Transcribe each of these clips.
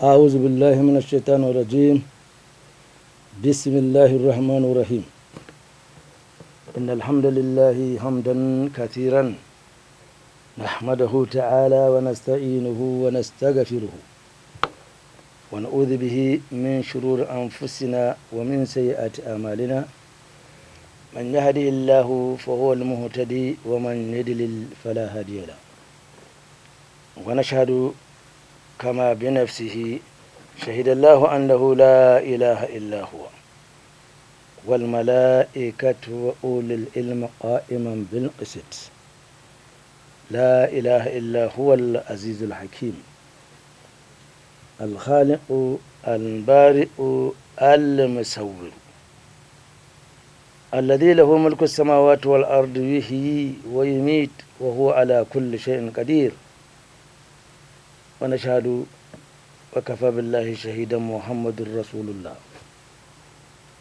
أعوذ بالله من الشيطان الرجيم. بسم الله الرحمن الرحيم. إن الحمد لله حمدا كثيرا نحمده تعالى ونستعينه ونستغفره ونعوذ به من شرور أنفسنا ومن سيئات أعمالنا. من يهدي الله فهو المهتدي ومن يضلل فلا هادي له. ونشهد كما بنفسه شهد الله أنه لا إله إلا هو والملائكة وأولي العلم قائما بالقسط. لا إله إلا هو العزيز الحكيم الخالق البارئ المصور الذي له ملك السماوات والأرض يحيي ويميت وهو على كل شيء قدير. ونشهد وكفى بالله شهيدا محمد رسول الله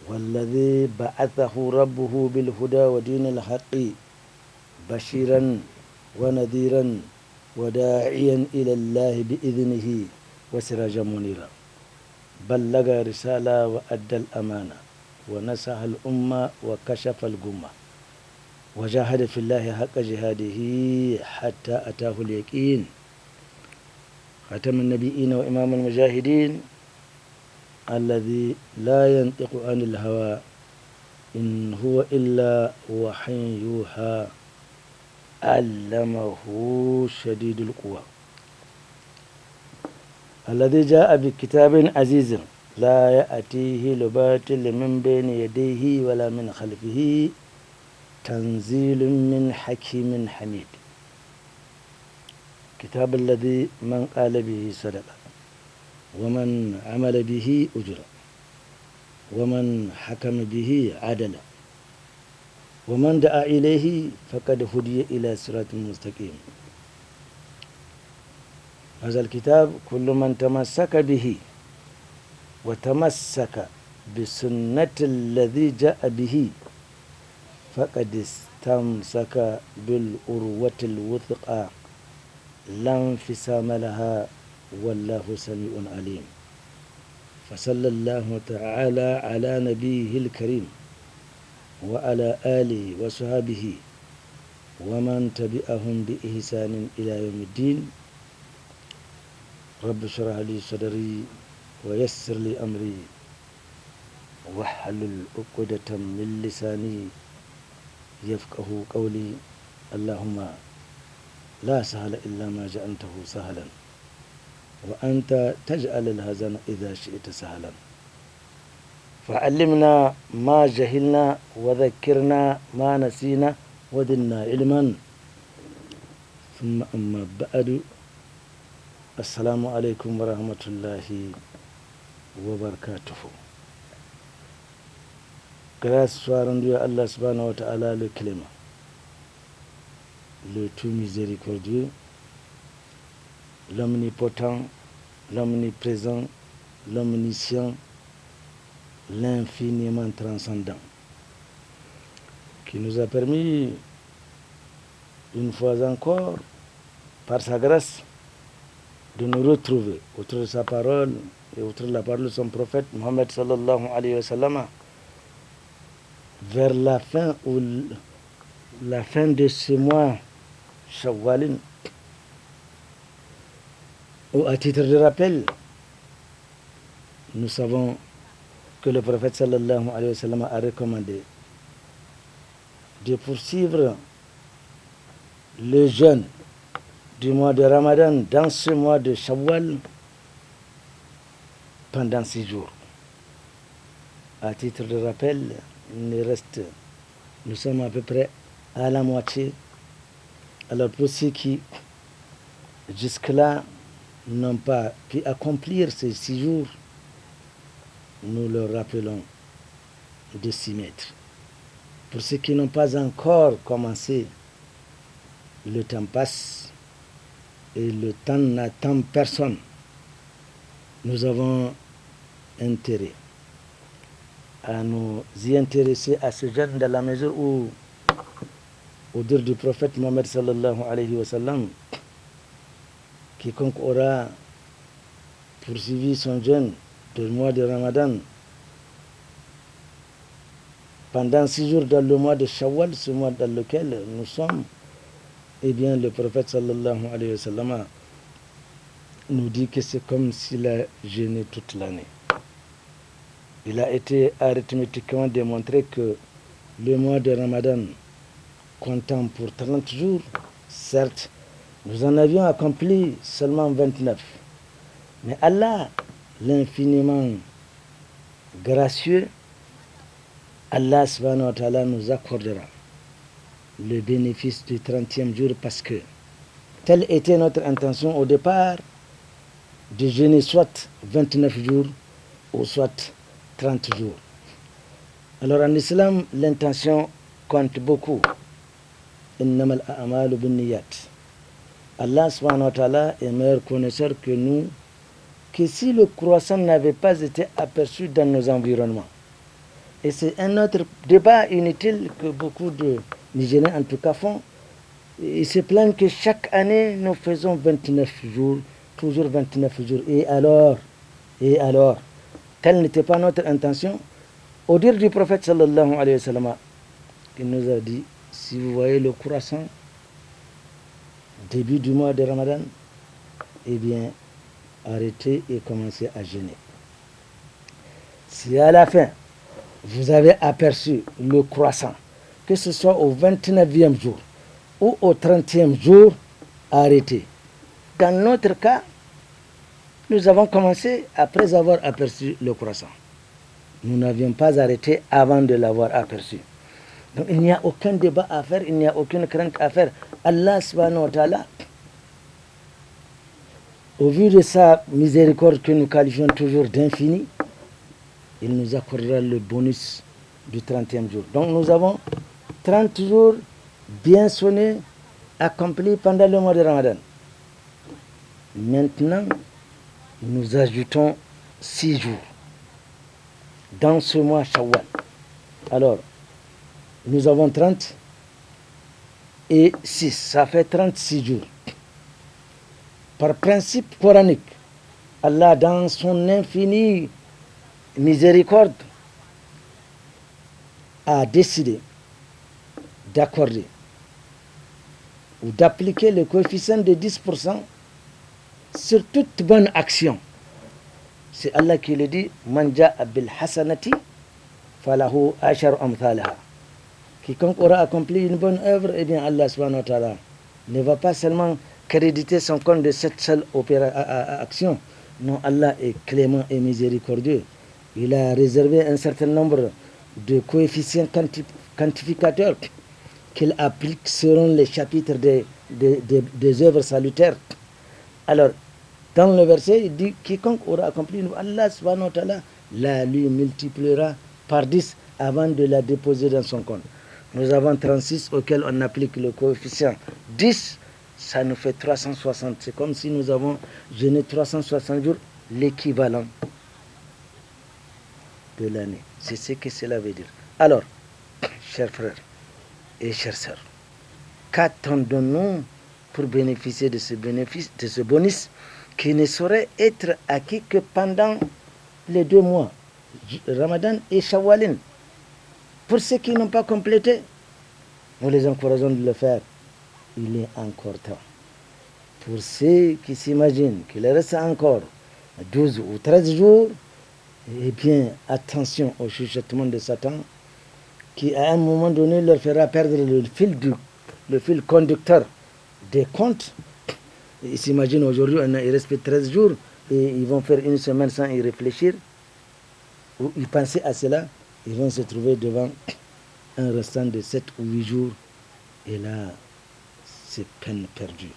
والذي بعثه ربه بالهدى ودين الحق بشيرا ونذيرا وداعيا إلى الله بإذنه وسراجا منيرا. بلغ رسالة وأدى الأمانة ونصح الأمة وكشف الغمة وجاهد في الله حق جهاده حتى أتاه اليقين. ختم النبيين وإمام المجاهدين الذي لا ينطق عن الهوى إن هو إلا وحي يوحى علمه شديد القوى الذي جاء بكتاب عزيز لا يأتيه الباطل من بين يديه ولا من خلفه تنزيل من حكيم حميد. كتاب الذي من قال به صدق ومن عمل به أجر ومن حكم به عدل ومن دعا إليه فقد هدي إلى صراط مستقيم. هذا الكتاب كل من تمسك به وتمسك بسنة الذي جاء به فقد استمسك بالعروة الوثقى لا انفصام لها والله سميع عليم. فصلى الله تعالى على نبيه الكريم وعلى آله وصحبه ومن تبعهم بإحسان إلى يوم الدين. رب اشرح لي صدري ويسر لي أمري واحلل عقدة من لساني يفقه قولي. اللهم لا سهل إلا ما جعلته سهلا وأنت تجعل الهزن إذا شئت سهلا. فعلمنا ما جهلنا وذكرنا ما نسينا وزدنا علما. ثم أما بعد. السلام عليكم ورحمة الله وبركاته. Grâce soit rendue à Allah subhanahu wa ta'ala le clément, le tout miséricordieux, l'omnipotent, l'omniprésent, l'omniscient, l'infiniment transcendant, qui nous a permis une fois encore, par sa grâce, de nous retrouver autour de sa parole et autour de la parole de son prophète Mohammed sallallahu alayhi wa sallam vers la fin de ce mois Shawwalin, où à titre de rappel, nous savons que le prophète sallallahu alayhi wa sallam a recommandé de poursuivre le jeûne du mois de Ramadan dans ce mois de Shawwal pendant 6 jours. À titre de rappel, nous sommes à peu près à la moitié. Alors pour ceux qui jusque-là n'ont pas pu accomplir ces 6 jours, nous leur rappelons de s'y mettre. Pour ceux qui n'ont pas encore commencé, le temps passe et le temps n'attend personne. Nous avons intérêt à nous y intéresser à ce jeûne dans la mesure où, au dire du prophète Mohammed sallallahu alayhi wa sallam, quiconque aura poursuivi son jeûne du mois de Ramadan pendant 6 jours dans le mois de Shawwal, ce mois dans lequel nous sommes, eh bien le prophète sallallahu alayhi wa sallam nous dit que c'est comme s'il a jeûné toute l'année. Il a été arithmétiquement démontré que le mois de Ramadan comptant pour 30 jours, certes, nous en avions accompli seulement 29. Mais Allah, l'infiniment gracieux, Allah subhanahu wa ta'ala nous accordera le bénéfice du 30e jour parce que telle était notre intention au départ de jeûner soit 29 jours ou soit 30 jours. Alors en islam, l'intention compte beaucoup. Innamal a'malu binniyat. Allah subhanahu wa ta'ala est meilleur connaisseur que nous, que si le croissant n'avait pas été aperçu dans nos environnements. Et c'est un autre débat inutile que beaucoup de Nigériens en tout cas font. Ils se plaignent que chaque année nous faisons 29 jours, toujours 29 jours. Et alors, telle n'était pas notre intention. Au dire du prophète sallallahu alayhi wa sallam, il nous a dit, si vous voyez le croissant, début du mois de Ramadan, eh bien, arrêtez et commencez à jeûner. Si à la fin, vous avez aperçu le croissant, que ce soit au 29e jour ou au 30e jour, arrêtez. Dans notre cas, nous avons commencé après avoir aperçu le croissant. Nous n'avions pas arrêté avant de l'avoir aperçu. Donc il n'y a aucun débat à faire, il n'y a aucune crainte à faire. Allah subhanahu wa ta'ala, au vu de sa miséricorde que nous qualifions toujours d'infini, il nous accordera le bonus du 30e jour. Donc nous avons 30 jours bien sonnés, accomplis pendant le mois de Ramadan. Maintenant, nous ajoutons 6 jours dans ce mois Shawwal. Alors, nous avons 30 et 6, ça fait 36 jours. Par principe coranique, Allah, dans son infinie miséricorde, a décidé d'accorder ou d'appliquer le coefficient de 10% sur toute bonne action. C'est Allah qui le dit, Man ja'a bil hasanati falahu ashar amthalaha. Quiconque aura accompli une bonne œuvre, eh bien Allah subhanahu wa ta'ala ne va pas seulement créditer son compte de cette seule action. Non, Allah est clément et miséricordieux. Il a réservé un certain nombre de coefficients quantificateurs qu'il applique selon les chapitres des œuvres salutaires. Alors, dans le verset, il dit, quiconque aura accompli, Allah subhanahu wa ta'ala la lui multipliera par 10 avant de la déposer dans son compte. Nous avons 36 auxquels on applique le coefficient 10, ça nous fait 360. C'est comme si nous avons jeûné 360 jours, l'équivalent de l'année. C'est ce que cela veut dire. Alors, chers frères et chères sœurs, qu'attendons-nous pour bénéficier de ce bénéfice, de ce bonus qui ne saurait être acquis que pendant les 2 mois, Ramadan et Shawwalin? Pour ceux qui n'ont pas complété, nous les encourageons de le faire. Il est encore temps. Pour ceux qui s'imaginent qu'il reste encore 12 ou 13 jours, eh bien, attention au chuchotement de Satan, qui à un moment donné leur fera perdre le fil conducteur des comptes. Ils s'imaginent aujourd'hui, il reste 13 jours, et ils vont faire une semaine sans y réfléchir, ou y penser à cela, ils vont se trouver devant un restant de 7 ou 8 jours, et là, c'est peine perdue.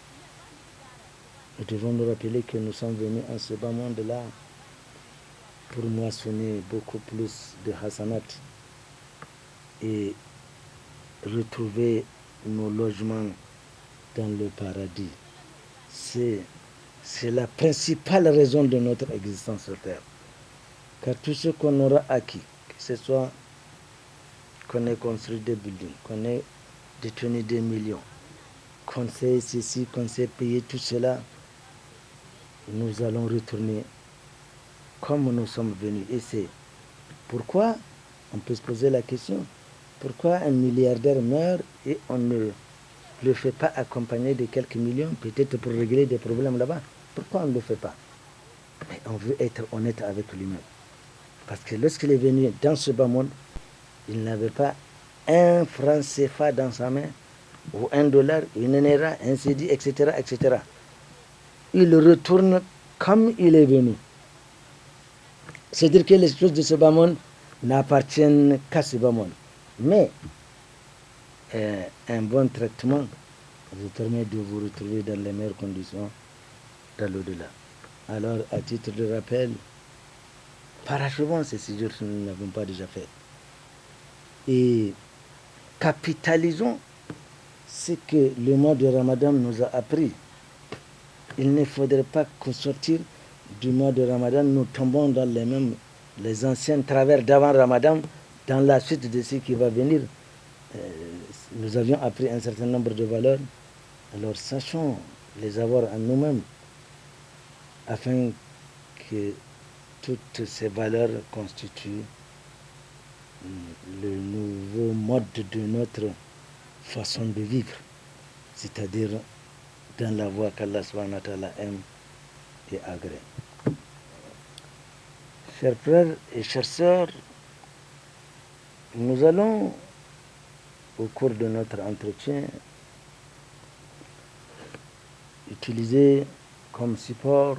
Nous devons nous rappeler que nous sommes venus en ce bas monde-là pour moissonner beaucoup plus de hasanat et retrouver nos logements dans le paradis. C'est la principale raison de notre existence sur terre. Car tout ce qu'on aura acquis, que ce soit qu'on ait construit des buildings, qu'on ait détenu des millions, qu'on sait ceci, qu'on sait payer tout cela, nous allons retourner comme nous sommes venus. Et c'est pourquoi, on peut se poser la question, pourquoi un milliardaire meurt et on ne le fait pas accompagner de quelques millions, peut-être pour régler des problèmes là-bas? Pourquoi on ne le fait pas? Mais on veut être honnête avec lui-même. Parce que lorsqu'il est venu dans ce bas monde, il n'avait pas un franc CFA dans sa main, ou $1, une naira, un CD, etc., etc. Il retourne comme il est venu. C'est-à-dire que les choses de ce bas monde n'appartiennent qu'à ce bas monde. Mais un bon traitement vous permet de vous retrouver dans les meilleures conditions dans l'au-delà. Alors, à titre de rappel, parachevons ces 6 jours si nous n'avons pas déjà fait. Et capitalisons ce que le mois de Ramadan nous a appris. Il ne faudrait pas qu'au sortir du mois de Ramadan, nous tombons dans les anciens travers d'avant Ramadan, dans la suite de ce qui va venir. Nous avions appris un certain nombre de valeurs, alors sachons les avoir en nous-mêmes, afin que toutes ces valeurs constituent le nouveau mode de notre façon de vivre, c'est-à-dire dans la voie qu'Allah subhanahu wa ta'ala aime et agrée. Chers frères et chères sœurs, nous allons, au cours de notre entretien, utiliser comme support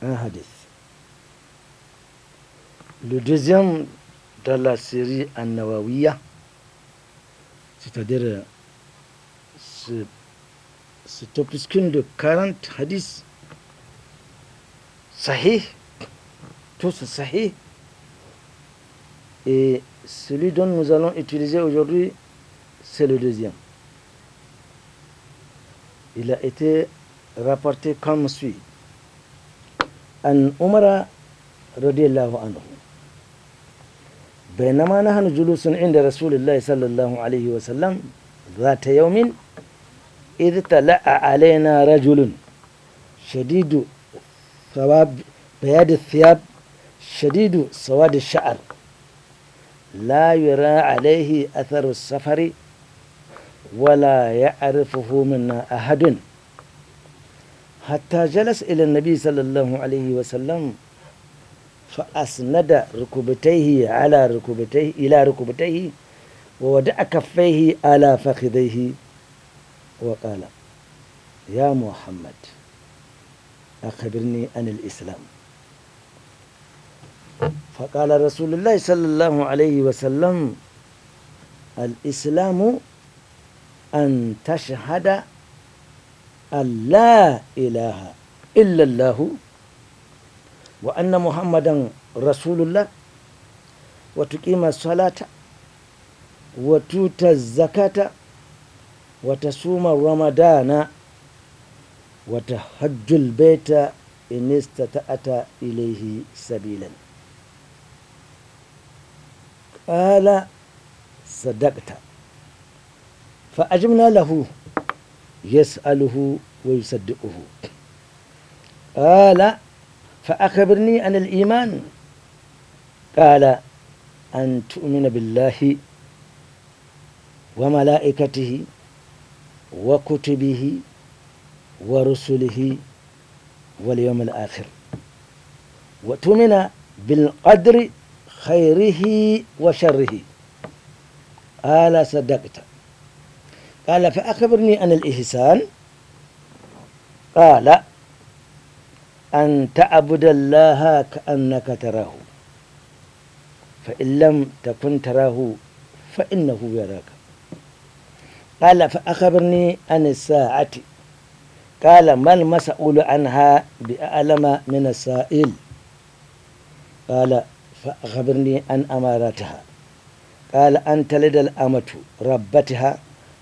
un hadith. Le deuxième dans la série An-Nawawiyya, c'est-à-dire cet opuscule de 40 hadiths sahih, tous sahih, et celui dont nous allons utiliser aujourd'hui, c'est le deuxième. Il a été rapporté comme suit. An Umar radiyallahu anhu. بينما نحن جلوس عند رسول الله صلى الله عليه وسلم ذات يوم إذ طلع علينا رجل شديد ثواب بياض الثياب شديد سواد الشعر لا يرى عليه أثر السفر ولا يعرفه منا أحد حتى جلس إلى النبي صلى الله عليه وسلم فأسند ركبتيه إلى ركبتيه ووضع كفيه على فخذيه وقال يا محمد أخبرني عن الإسلام. فقال رسول الله صلى الله عليه وسلم الإسلام أن تشهد أن لا إله إلا الله وأن محمدا رسول الله وتقيم الصلاة وتؤتي الزكاة وتصوم رمضان وتحج البيت إن استطعت إليه سبيلا. قال صدقت. فأجبنا له يسأله ويصدقه. قال فأخبرني عن الإيمان. قال أن تؤمن بالله وملائكته وكتبه ورسله واليوم الآخر وتؤمن بالقدر خيره وشره. قال صدقت. قال فأخبرني عن الإحسان. قال أن تعبد الله كأنك تراه فإن لم تكن تراه فإنه يراك. قال فأخبرني عن الساعة. قال ما المسؤول عنها بأعلم من السائل. قال فأخبرني عن أماراتها. قال أن تلد الأمة ربتها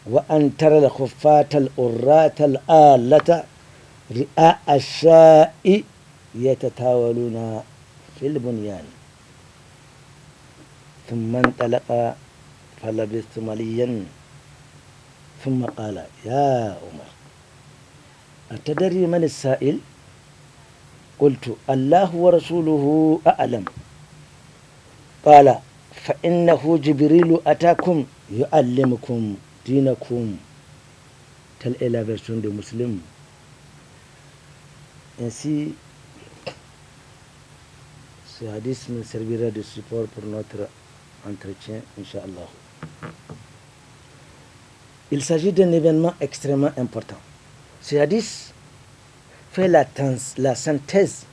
وأن ترى الخفاة الأرات الآلة رئاء الشاء يتتاولون في البنيان. ثم انطلق فلبثت مليا ثم قال يا عمر أتدري من السائل؟ قلت الله ورسوله أعلم قال فإنه جبريل أتاكم يعلمكم دينكم. Telle est la version de Muslim. Ainsi, ce hadith nous servira de support pour notre entretien, Inch'Allah. Il s'agit d'un événement extrêmement important. Ce hadith fait la synthèse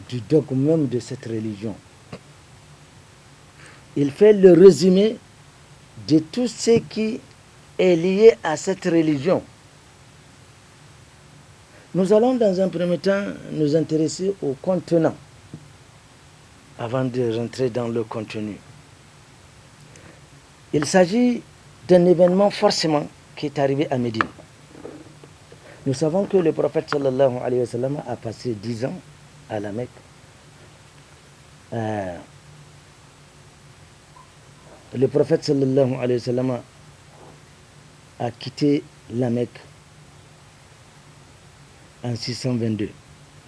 du dogme même de cette religion. Il fait le résumé de tout ce qui est lié à cette religion. Nous allons dans un premier temps nous intéresser au contenant avant de rentrer dans le contenu. Il s'agit d'un événement forcément qui est arrivé à Médine. Nous savons que le prophète sallallahu alayhi wa sallam a passé 10 ans à la Mecque. Le prophète sallallahu alayhi wa sallam a quitté la Mecque en 622,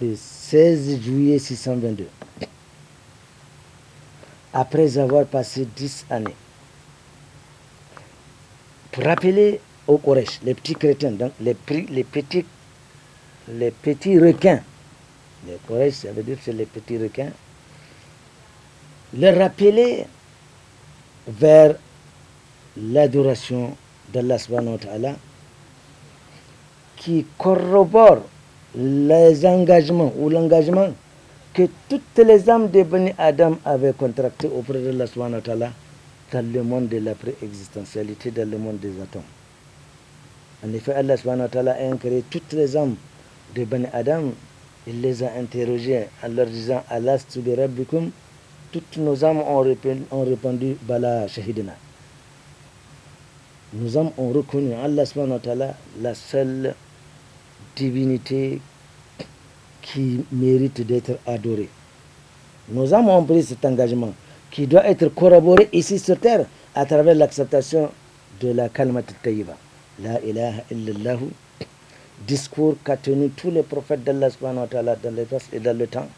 le 16 juillet 622, après avoir passé 10 années. Pour rappeler aux Quraysh, les petits chrétiens, donc les petits requins, les Quraysh, ça veut dire que c'est les petits requins, les rappeler vers l'adoration d'Allah subhanahu wa ta'ala, qui corrobore les engagements ou l'engagement que toutes les âmes de Bani Adam avaient contracté auprès d'Allah subhanahu wa ta'ala dans le monde de la préexistentialité, dans le monde des atomes. En effet, Allah subhanahu wa ta'ala a créé toutes les âmes de Bani Adam. Il les a interrogées en leur disant « Alastu bi rabbikum ?» Toutes nos âmes ont répondu « Bala shahidina ». Nos âmes ont reconnu Allah subhanahu wa ta'ala la seule divinité qui mérite d'être adorée. Nos âmes ont pris cet engagement qui doit être corroboré ici sur terre à travers l'acceptation de la kalmat tayyiba. La ilaha illallah, discours qu'a tenu tous les prophètes d'Allah subhanahu wa ta'ala dans l'espace et dans le temps,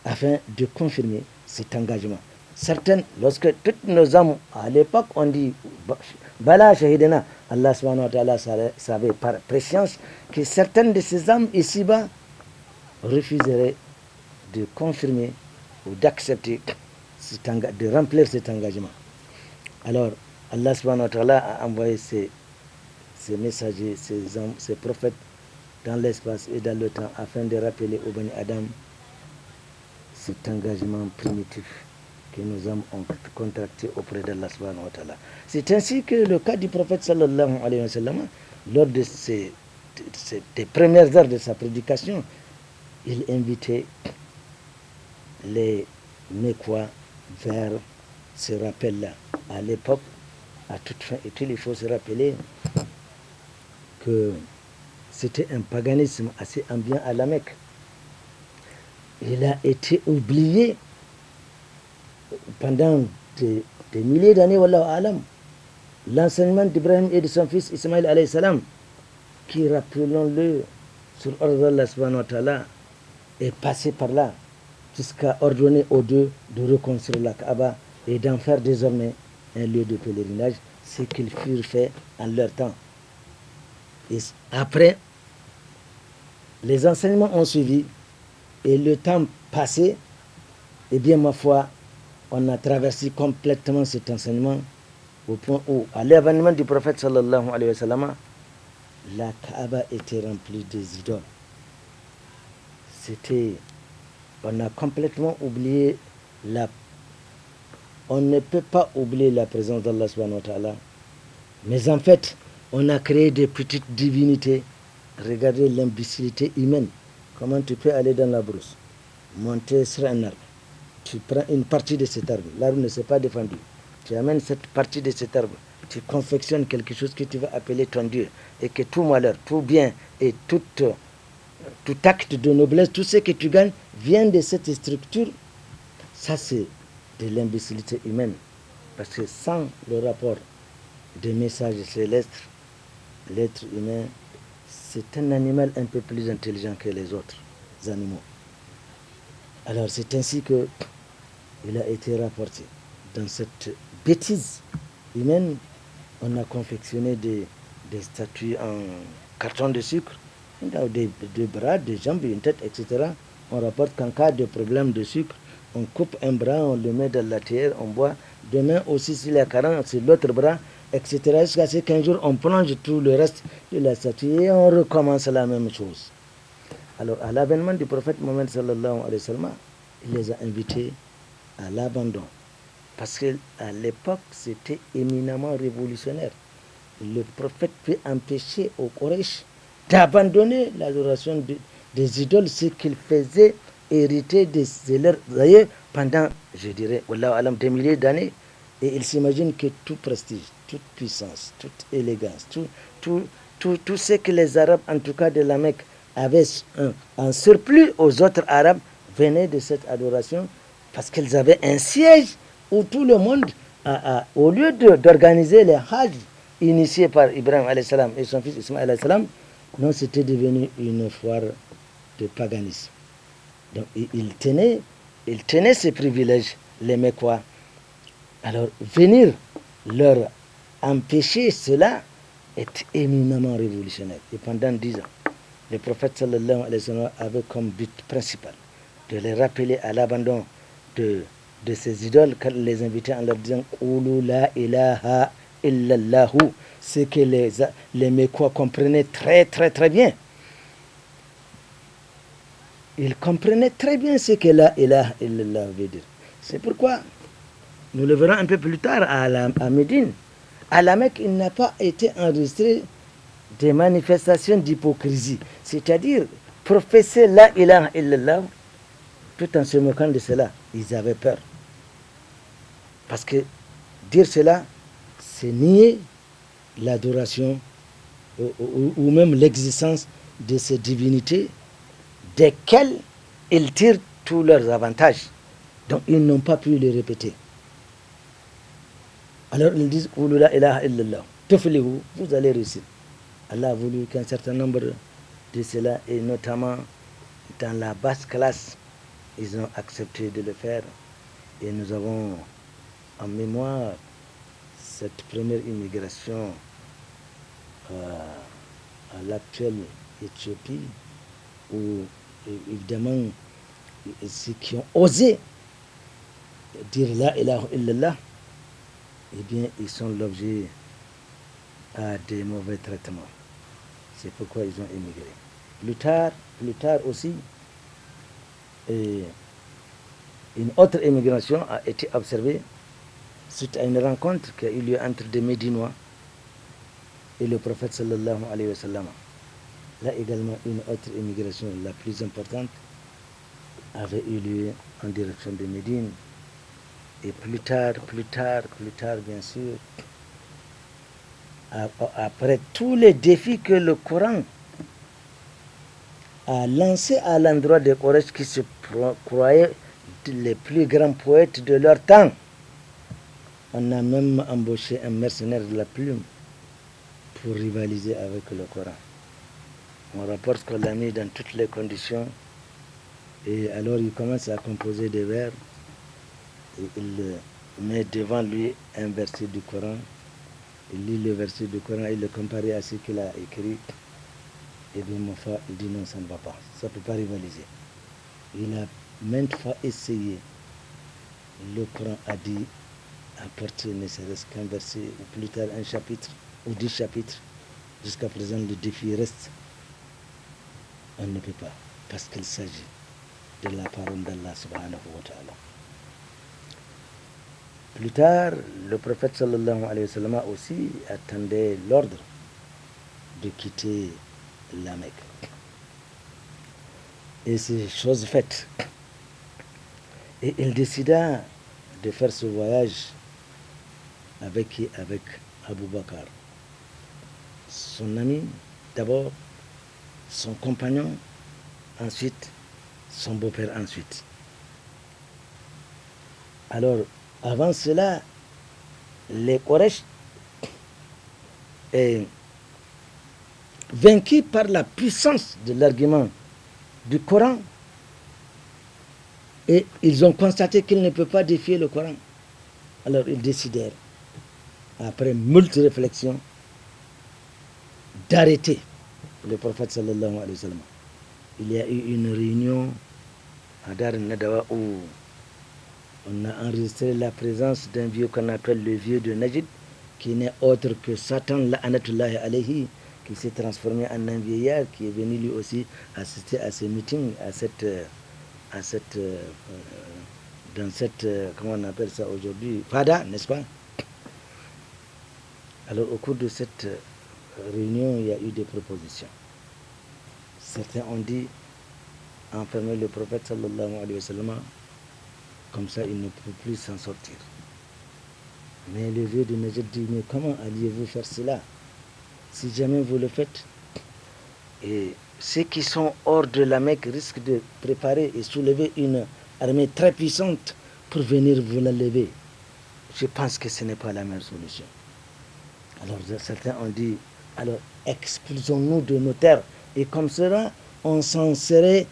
afin de confirmer cet engagement. Certaines, lorsque toutes nos âmes, à l'époque, on dit Bala Shahidina, Allah subhanahu wa ta'ala savait par préscience que certaines de ces âmes ici-bas refuseraient de confirmer ou d'accepter, de remplir cet engagement. Alors, Allah subhanahu wa ta'ala a envoyé ces messagers, ces prophètes dans l'espace et dans le temps afin de rappeler au Bani Adam cet engagement primitif que nos âmes ont contracté auprès d'Allah subhanahu wa ta'ala. C'est ainsi que le cas du prophète sallallahu alayhi wa sallam, lors de des premières heures de sa prédication, il invitait les Mécois vers ce rappel-là. À l'époque, à toute fin utile, il faut se rappeler que c'était un paganisme assez ambiant à la Mecque. Il a été oublié pendant des milliers d'années, wallahu alam. L'enseignement d'Ibrahim et de son fils Ismaïl alayhi salam, qui, rappelons-le, sur ordre d'Allah subhanahu wa ta'ala, est passé par là jusqu'à ordonner aux deux de reconstruire la Kaaba et d'en faire désormais un lieu de pèlerinage, ce qu'ils furent faits en leur temps. Et après, les enseignements ont suivi et le temps passé, et bien ma foi, on a traversé complètement cet enseignement au point où, à l'événement du prophète sallallahu alayhi wa sallam, la Kaaba était remplie des idoles. On a complètement oublié on ne peut pas oublier la présence d'Allah subhanahu wa ta'ala, mais en fait, on a créé des petites divinités. Regardez l'imbécilité humaine. Comment tu peux aller dans la brousse, monter sur un arbre, tu prends une partie de cet arbre, l'arbre ne s'est pas défendu, tu amènes cette partie de cet arbre, tu confectionnes quelque chose que tu vas appeler ton Dieu, et que tout malheur, tout bien et tout acte de noblesse, tout ce que tu gagnes vient de cette structure. Ça, c'est de l'imbécilité humaine. Parce que sans le rapport des messages célestes, l'être humain c'est un animal un peu plus intelligent que les autres animaux. Alors c'est ainsi que il a été rapporté. Dans cette bêtise humaine, on a confectionné des statues en carton de sucre, des bras, des jambes, une tête, etc. On rapporte qu'en cas de problème de sucre, on coupe un bras, on le met dans la terre, on boit. Demain aussi, s'il y a 40, c'est l'autre bras, etc. Jusqu'à ce qu'un jour, on plonge tout le reste de la statue et on recommence la même chose. Alors, à l'avènement du prophète Mohammed sallallahu alayhi wa sallam, il les a invités à l'abandon. Parce qu'à l'époque, c'était éminemment révolutionnaire. Le prophète peut empêcher aux Quraysh d'abandonner l'adoration des idoles, ce qu'ils faisaient hériter de leurs aïeux pendant, je dirais, des milliers d'années. Et ils s'imaginent que tout prestige, toute puissance, toute élégance, tout ce que les Arabes, en tout cas de la Mecque, avaient en surplus aux autres Arabes, venait de cette adoration parce qu'ils avaient un siège où tout le monde, au lieu d'organiser les Hajj initiés par Ibrahim alayhi salam et son fils Ismaël alayhi salam, non, c'était devenu une foire de paganisme. Donc ils tenaient ces privilèges, les Mecquois. Alors venir leur empêcher cela est éminemment révolutionnaire. Et pendant 10 ans, le prophète sallallahu alayhi wa sallam avait comme but principal de les rappeler à l'abandon de ces idoles, quand les invitait en leur disant Qulu la ilaha illallahu, ce que les Mecquois comprenaient très très très bien. Ils comprenaient très bien ce que la ilaha illallah veut dire. C'est pourquoi, nous le verrons un peu plus tard à Médine, à la Mecque, il n'a pas été enregistré des manifestations d'hypocrisie. C'est-à-dire, professer la ilaha illallah, tout en se moquant de cela, ils avaient peur. Parce que dire cela, c'est nier l'adoration ou même l'existence de ces divinités desquelles ils tirent tous leurs avantages. Donc ils n'ont pas pu les répéter. Alors ils disent Qulu la ilaha illallah, tuflihu, vous allez réussir. Allah a voulu qu'un certain nombre de cela, et notamment dans la basse classe, ils ont accepté de le faire. Et nous avons en mémoire cette première immigration à l'actuelle Éthiopie, où évidemment ceux qui ont osé dire la ilaha illallah, eh bien ils sont l'objet à des mauvais traitements. C'est pourquoi ils ont émigré. Plus tard aussi, une autre émigration a été observée suite à une rencontre qui a eu lieu entre des Médinois et le prophète sallallahu alayhi wa sallam. Là également, une autre émigration, la plus importante, avait eu lieu en direction de Médine. Et plus tard, bien sûr, après tous les défis que le Coran a lancés à l'endroit des Quraysh qui se croyaient les plus grands poètes de leur temps, on a même embauché un mercenaire de la plume pour rivaliser avec le Coran. On rapporte qu'on l'a mis dans toutes les conditions, et alors il commence à composer des vers, et il met devant lui un verset du Coran. Il lit le verset du Coran, il le compare à ce qu'il a écrit. Et bien Mofa, il dit non, ça ne va pas, ça ne peut pas rivaliser. Il a maintes fois essayé. Le Coran a dit apporter ne serait-ce qu'un verset, ou plus tard un chapitre, ou 10 chapitres. Jusqu'à présent, le défi reste. On ne peut pas, parce qu'il s'agit de la parole d'Allah subhanahu wa ta'ala. Plus tard, le prophète sallallahu alayhi wa sallam aussi attendait l'ordre de quitter la Mecque. Et c'est chose faite. Et il décida de faire ce voyage avec Abu Bakr, son ami d'abord, son compagnon ensuite, son beau-père ensuite. Alors, avant cela, les Quraysh vaincus par la puissance de l'argument du Coran, et ils ont constaté qu'ils ne peuvent pas défier le Coran. Alors ils décidèrent, après moult réflexions, d'arrêter le prophète sallallahu alayhi wa sallam. Il y a eu une réunion à Dar al-Nadawa où on a enregistré la présence d'un vieux qu'on appelle le vieux de Najd, qui n'est autre que Satan la'anatullahi alayhi, qui s'est transformé en un vieillard, qui est venu lui aussi assister à ce meeting, dans cette, comment on appelle ça aujourd'hui, Fada, n'est-ce pas? Alors au cours de cette réunion, il y a eu des propositions. Certains ont dit enfermer le prophète sallallahu alayhi wa sallam, comme ça il ne peut plus s'en sortir. Mais le vieux de Najd dit, mais comment alliez-vous faire cela? Si jamais vous le faites, et ceux qui sont hors de la Mecque risquent de préparer et soulever une armée très puissante pour venir vous l'enlever. Je pense que ce n'est pas la meilleure solution. Alors certains ont dit, alors expulsons-nous de nos terres, et comme cela, on s'en serait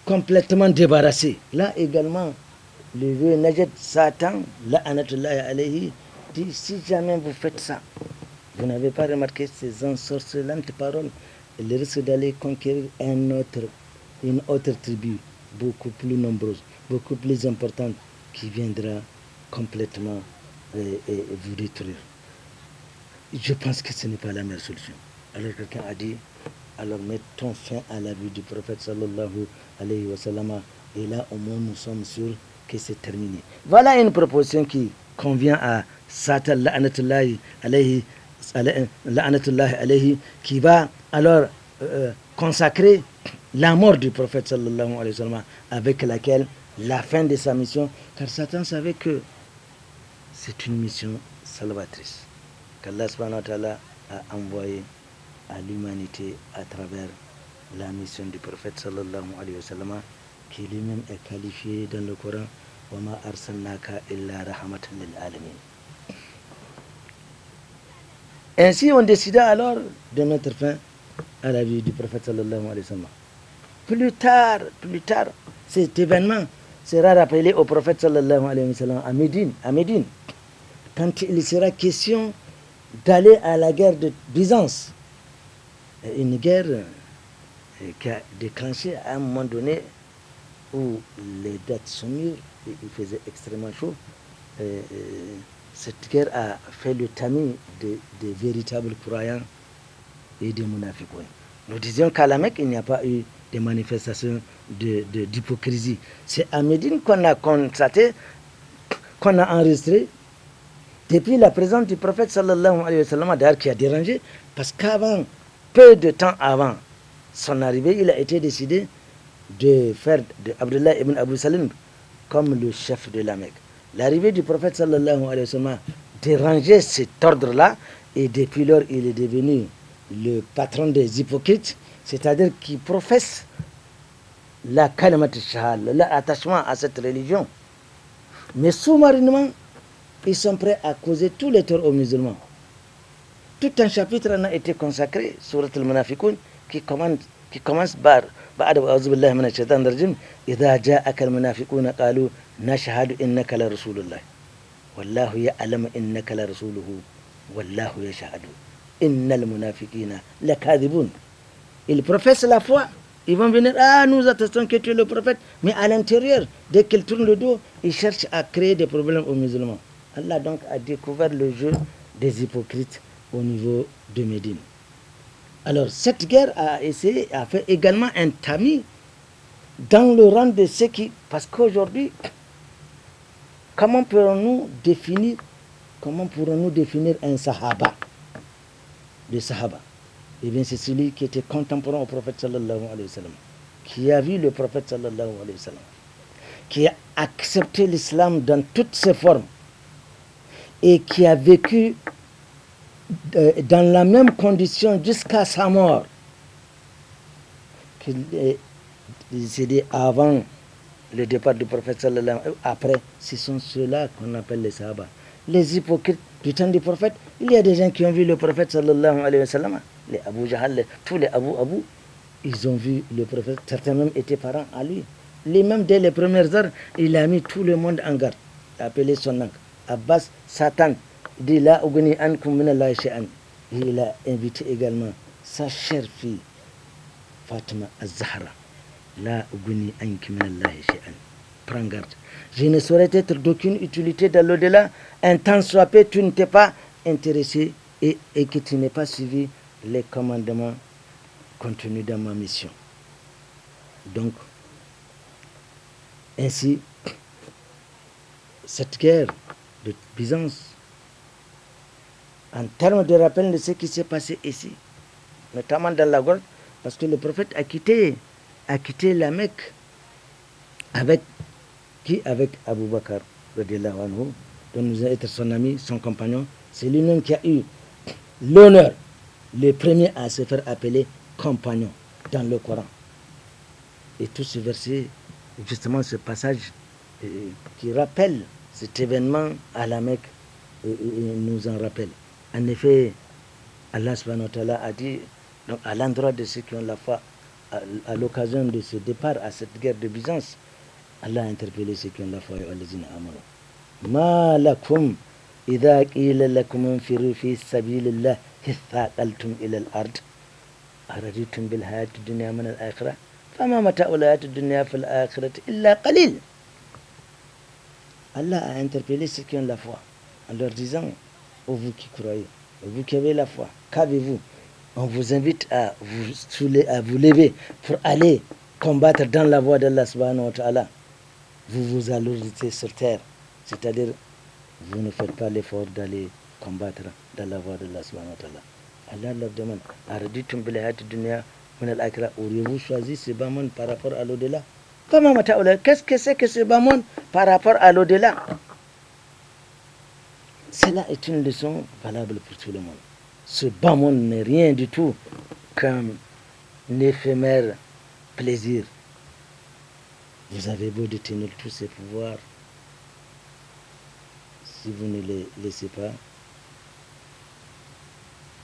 complètement débarrassé. Là également, le vieux Najd, Satan, la'anatullahi alayhi, dit, si jamais vous faites ça, vous n'avez pas remarqué ces ensorcelantes paroles, il risque d'aller conquérir une autre tribu, beaucoup plus nombreuse, beaucoup plus importante, qui viendra complètement vous détruire. Je pense que ce n'est pas la meilleure solution. Alors quelqu'un a dit, alors mettons fin à la vie du prophète sallallahu alayhi wa sallam, et là au moins nous sommes sûrs que c'est terminé. Voilà une proposition qui convient à Satan la'anatullahi alayhi, qui va alors consacrer la mort du prophète sallallahu alayhi wa sallam, avec laquelle la fin de sa mission, car Satan savait que c'est une mission salvatrice qu'Allah subhanahu wa ta'ala a envoyée à l'humanité à travers la mission du prophète sallallahu alayhi wa sallam, qui lui-même est qualifié dans le Coran wa ma arsalnaka illa rahmatan lil alamin. Ainsi on décida alors de mettre fin à la vie du prophète sallallahu alayhi wa sallam. Plus tard, cet événement sera rappelé au prophète sallallahu alayhi wa sallam à Médine, quand il sera question d'aller à la guerre de Byzance. Une guerre qui a déclenché à un moment donné où les dates sont mûres et il faisait extrêmement chaud. Cette guerre a fait le tamis des véritables croyants et des munafiqoun. Nous disions qu'à la Mecque, il n'y a pas eu de manifestations d'hypocrisie. C'est à Médine qu'on a constaté, qu'on a enregistré, depuis la présence du prophète sallallahu alayhi wa sallam, d'ailleurs qui a dérangé, parce qu'avant, peu de temps avant son arrivée, il a été décidé de faire de Abdullah ibn Abu Salim comme le chef de la Mecque. L'arrivée du prophète sallallahu alayhi wa sallam dérangeait cet ordre-là, et depuis lors, il est devenu le patron des hypocrites, c'est-à-dire qui professe la kalimat shahada, l'attachement à cette religion. Mais sous-marinement, ils sont prêts à causer tous les torts aux musulmans. Tout un chapitre en a été consacré, Surat al-Munafiqun, qui commence par بعد أعوذ بالله من الشيطان الرجيم إذا جاءك المنافقون قالوا نشهد إنك لرسول الله والله يعلم إنك لرسوله والله يشهد إن المنافقين لكاذبون. Ils professent la foi, ils vont venir, nous attestons que tu es le prophète, mais à l'intérieur, dès qu'ils tournent le dos, ils cherchent à créer des problèmes aux musulmans. Allah donc a découvert le jeu des hypocrites au niveau de Médine. Alors cette guerre a fait également un tamis dans le rang de ceux qui... Parce qu'aujourd'hui, comment pourrons-nous définir un sahaba? Le sahaba, eh bien c'est celui qui était contemporain au prophète sallallahu alayhi wa sallam, qui a vu le prophète sallallahu alayhi wa sallam, qui a accepté l'islam dans toutes ses formes et qui a vécu dans la même condition jusqu'à sa mort qu'il est décédé avant le départ du prophète sallallahu alayhi wa sallam. Après, ce sont ceux-là qu'on appelle les sahaba. Les hypocrites du temps du prophète, il y a des gens qui ont vu le prophète sallallahu alayhi wa sallam, les Abu Jahal, tous les Abu, ils ont vu le prophète. Certains même étaient parents à lui. Lui-même, dès les premières heures, il a mis tout le monde en garde. Il a appelé son oncle. Abbas, Satan, dit là, il a invité également sa chère fille, Fatima Az-Zahra. La uguni anki minallahi shay'an. Prends garde. Je ne saurais être d'aucune utilité dans l'au-delà. Un temps soit peu, tu ne t'es pas intéressé et que tu n'es pas suivi les commandements contenus dans ma mission. Donc, ainsi, cette guerre de Byzance, en termes de rappel de ce qui s'est passé ici, notamment dans la Golfe, parce que le prophète a quitté la Mecque avec qui? Avec Abu Bakr, dont nous allons être son ami, son compagnon. C'est lui-même qui a eu l'honneur, le premier à se faire appeler compagnon dans le Coran. Et tout ce verset, justement ce passage qui rappelle cet événement à la Mecque, nous en rappelle. En effet, Allah subhanahu wa ta'ala a dit, donc à l'endroit de ceux qui ont la foi, à l'occasion de ce départ à cette guerre de Byzance, Allah a interpellé ceux qui ont la foi. Ma lakum idha qila lakum infiru fi sabilillah ithaqaltum ila al-ard araditum bil hayati dunya min al-akhirah fama mata'ul hayati dunya fil akhirati illa qalil. Allah a interpellé ceux qui ont la foi en leur disant, vous qui croyez, vous qui avez la foi, qu'avez-vous? On vous invite à vous lever pour aller combattre dans la voie d'Allah subhanahu wa ta'ala. Vous vous alourdissez sur terre, c'est-à-dire vous ne faites pas l'effort d'aller combattre dans la voie d'Allah subhanahu wa ta'ala. Allah leur demande, araditum bil hayati dunya min al-akhirah, auriez-vous choisi ce bas monde par rapport à l'au-delà? Comment mata'ula? Qu'est-ce que c'est que ce bas monde par rapport à l'au-delà? Cela est une leçon valable pour tout le monde. Ce bas monde n'est rien du tout qu'un éphémère plaisir. Vous avez beau détenir tous ces pouvoirs, si vous ne les laissez pas,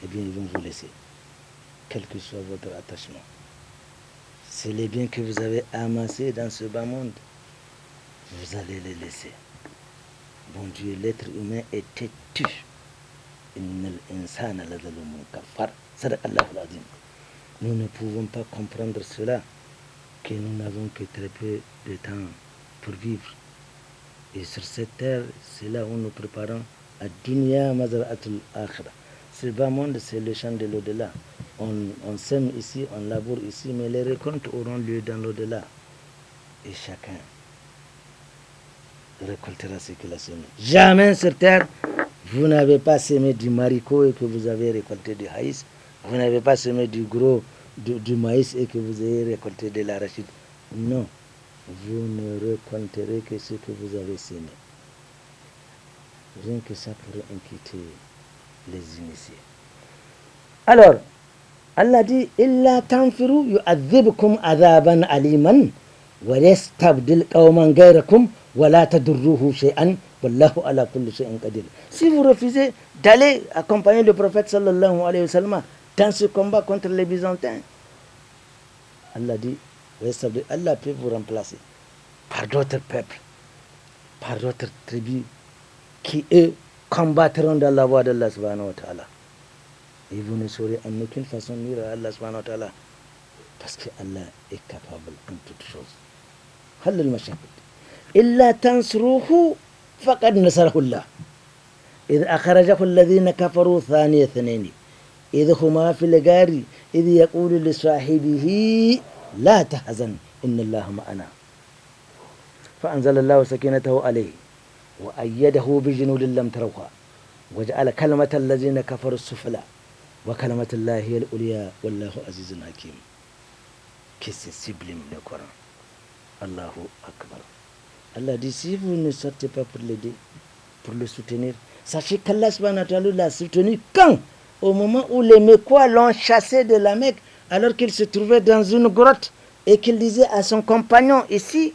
eh bien ils vont vous laisser, quel que soit votre attachement. C'est les biens que vous avez amassés dans ce bas monde, vous allez les laisser. Bon Dieu, l'être humain est têtu. Nous ne pouvons pas comprendre cela, que nous n'avons que très peu de temps pour vivre. Et sur cette terre, c'est là où nous préparons à Dunya Mazra'atul Akhira. Ce bas monde, c'est le champ de l'au-delà. On sème ici, on laboure ici, mais les récoltes auront lieu dans l'au-delà. Et chacun récoltera ce qu'il a semé. Jamais sur terre, vous n'avez pas semé du maricot et que vous avez récolté du haïs. Vous n'avez pas semé du maïs et que vous avez récolté de l'arachide. Non, vous ne récolterez que ce que vous avez semé. Rien que ça pourrait inquiéter les initiés. Alors, Allah dit, Illa tanfiru yu'adhibkum adhaban aliman wa yastabdil qawman ghayrakum wa la tadurruhu shay'an wallahu ala kulli shay'in qadir. Si vous refusez d'aller accompagner le prophète sallallahu alayhi wa sallam dans ce combat contre les Byzantins, Allah dit, Allah peut vous remplacer par d'autres peuples, par d'autres tribus qui, eux, combattront dans la voie d'Allah subhanahu wa ta'ala. Et vous ne saurez en aucune façon nuire à Allah subhanahu wa ta'ala, parce que Allah est capable en toutes choses. Halal mashahid. Illa tansruhu faqad nasarahu Allah. إذ أخرجه الذين كفروا ثاني اثنين إذ هما في الغار إذ يقول لصاحبه لا تحزن إن الله معنا فأنزل الله سكينته عليه وأيده بجنود لم تروها وجعل كلمة الذين كفروا السفلى وكلمة الله هي العليا والله عزيز حكيم. Que c'est sublime le Coran. Allahu Akbar. Allah dit, si vous ne sortez pas pour l'aider, pour le soutenir, sachez qu'Allah subhanahu wa ta'ala l'a soutenu quand? Au moment où les Mecquois l'ont chassé de la Mecque, alors qu'il se trouvait dans une grotte et qu'il disait à son compagnon, ici,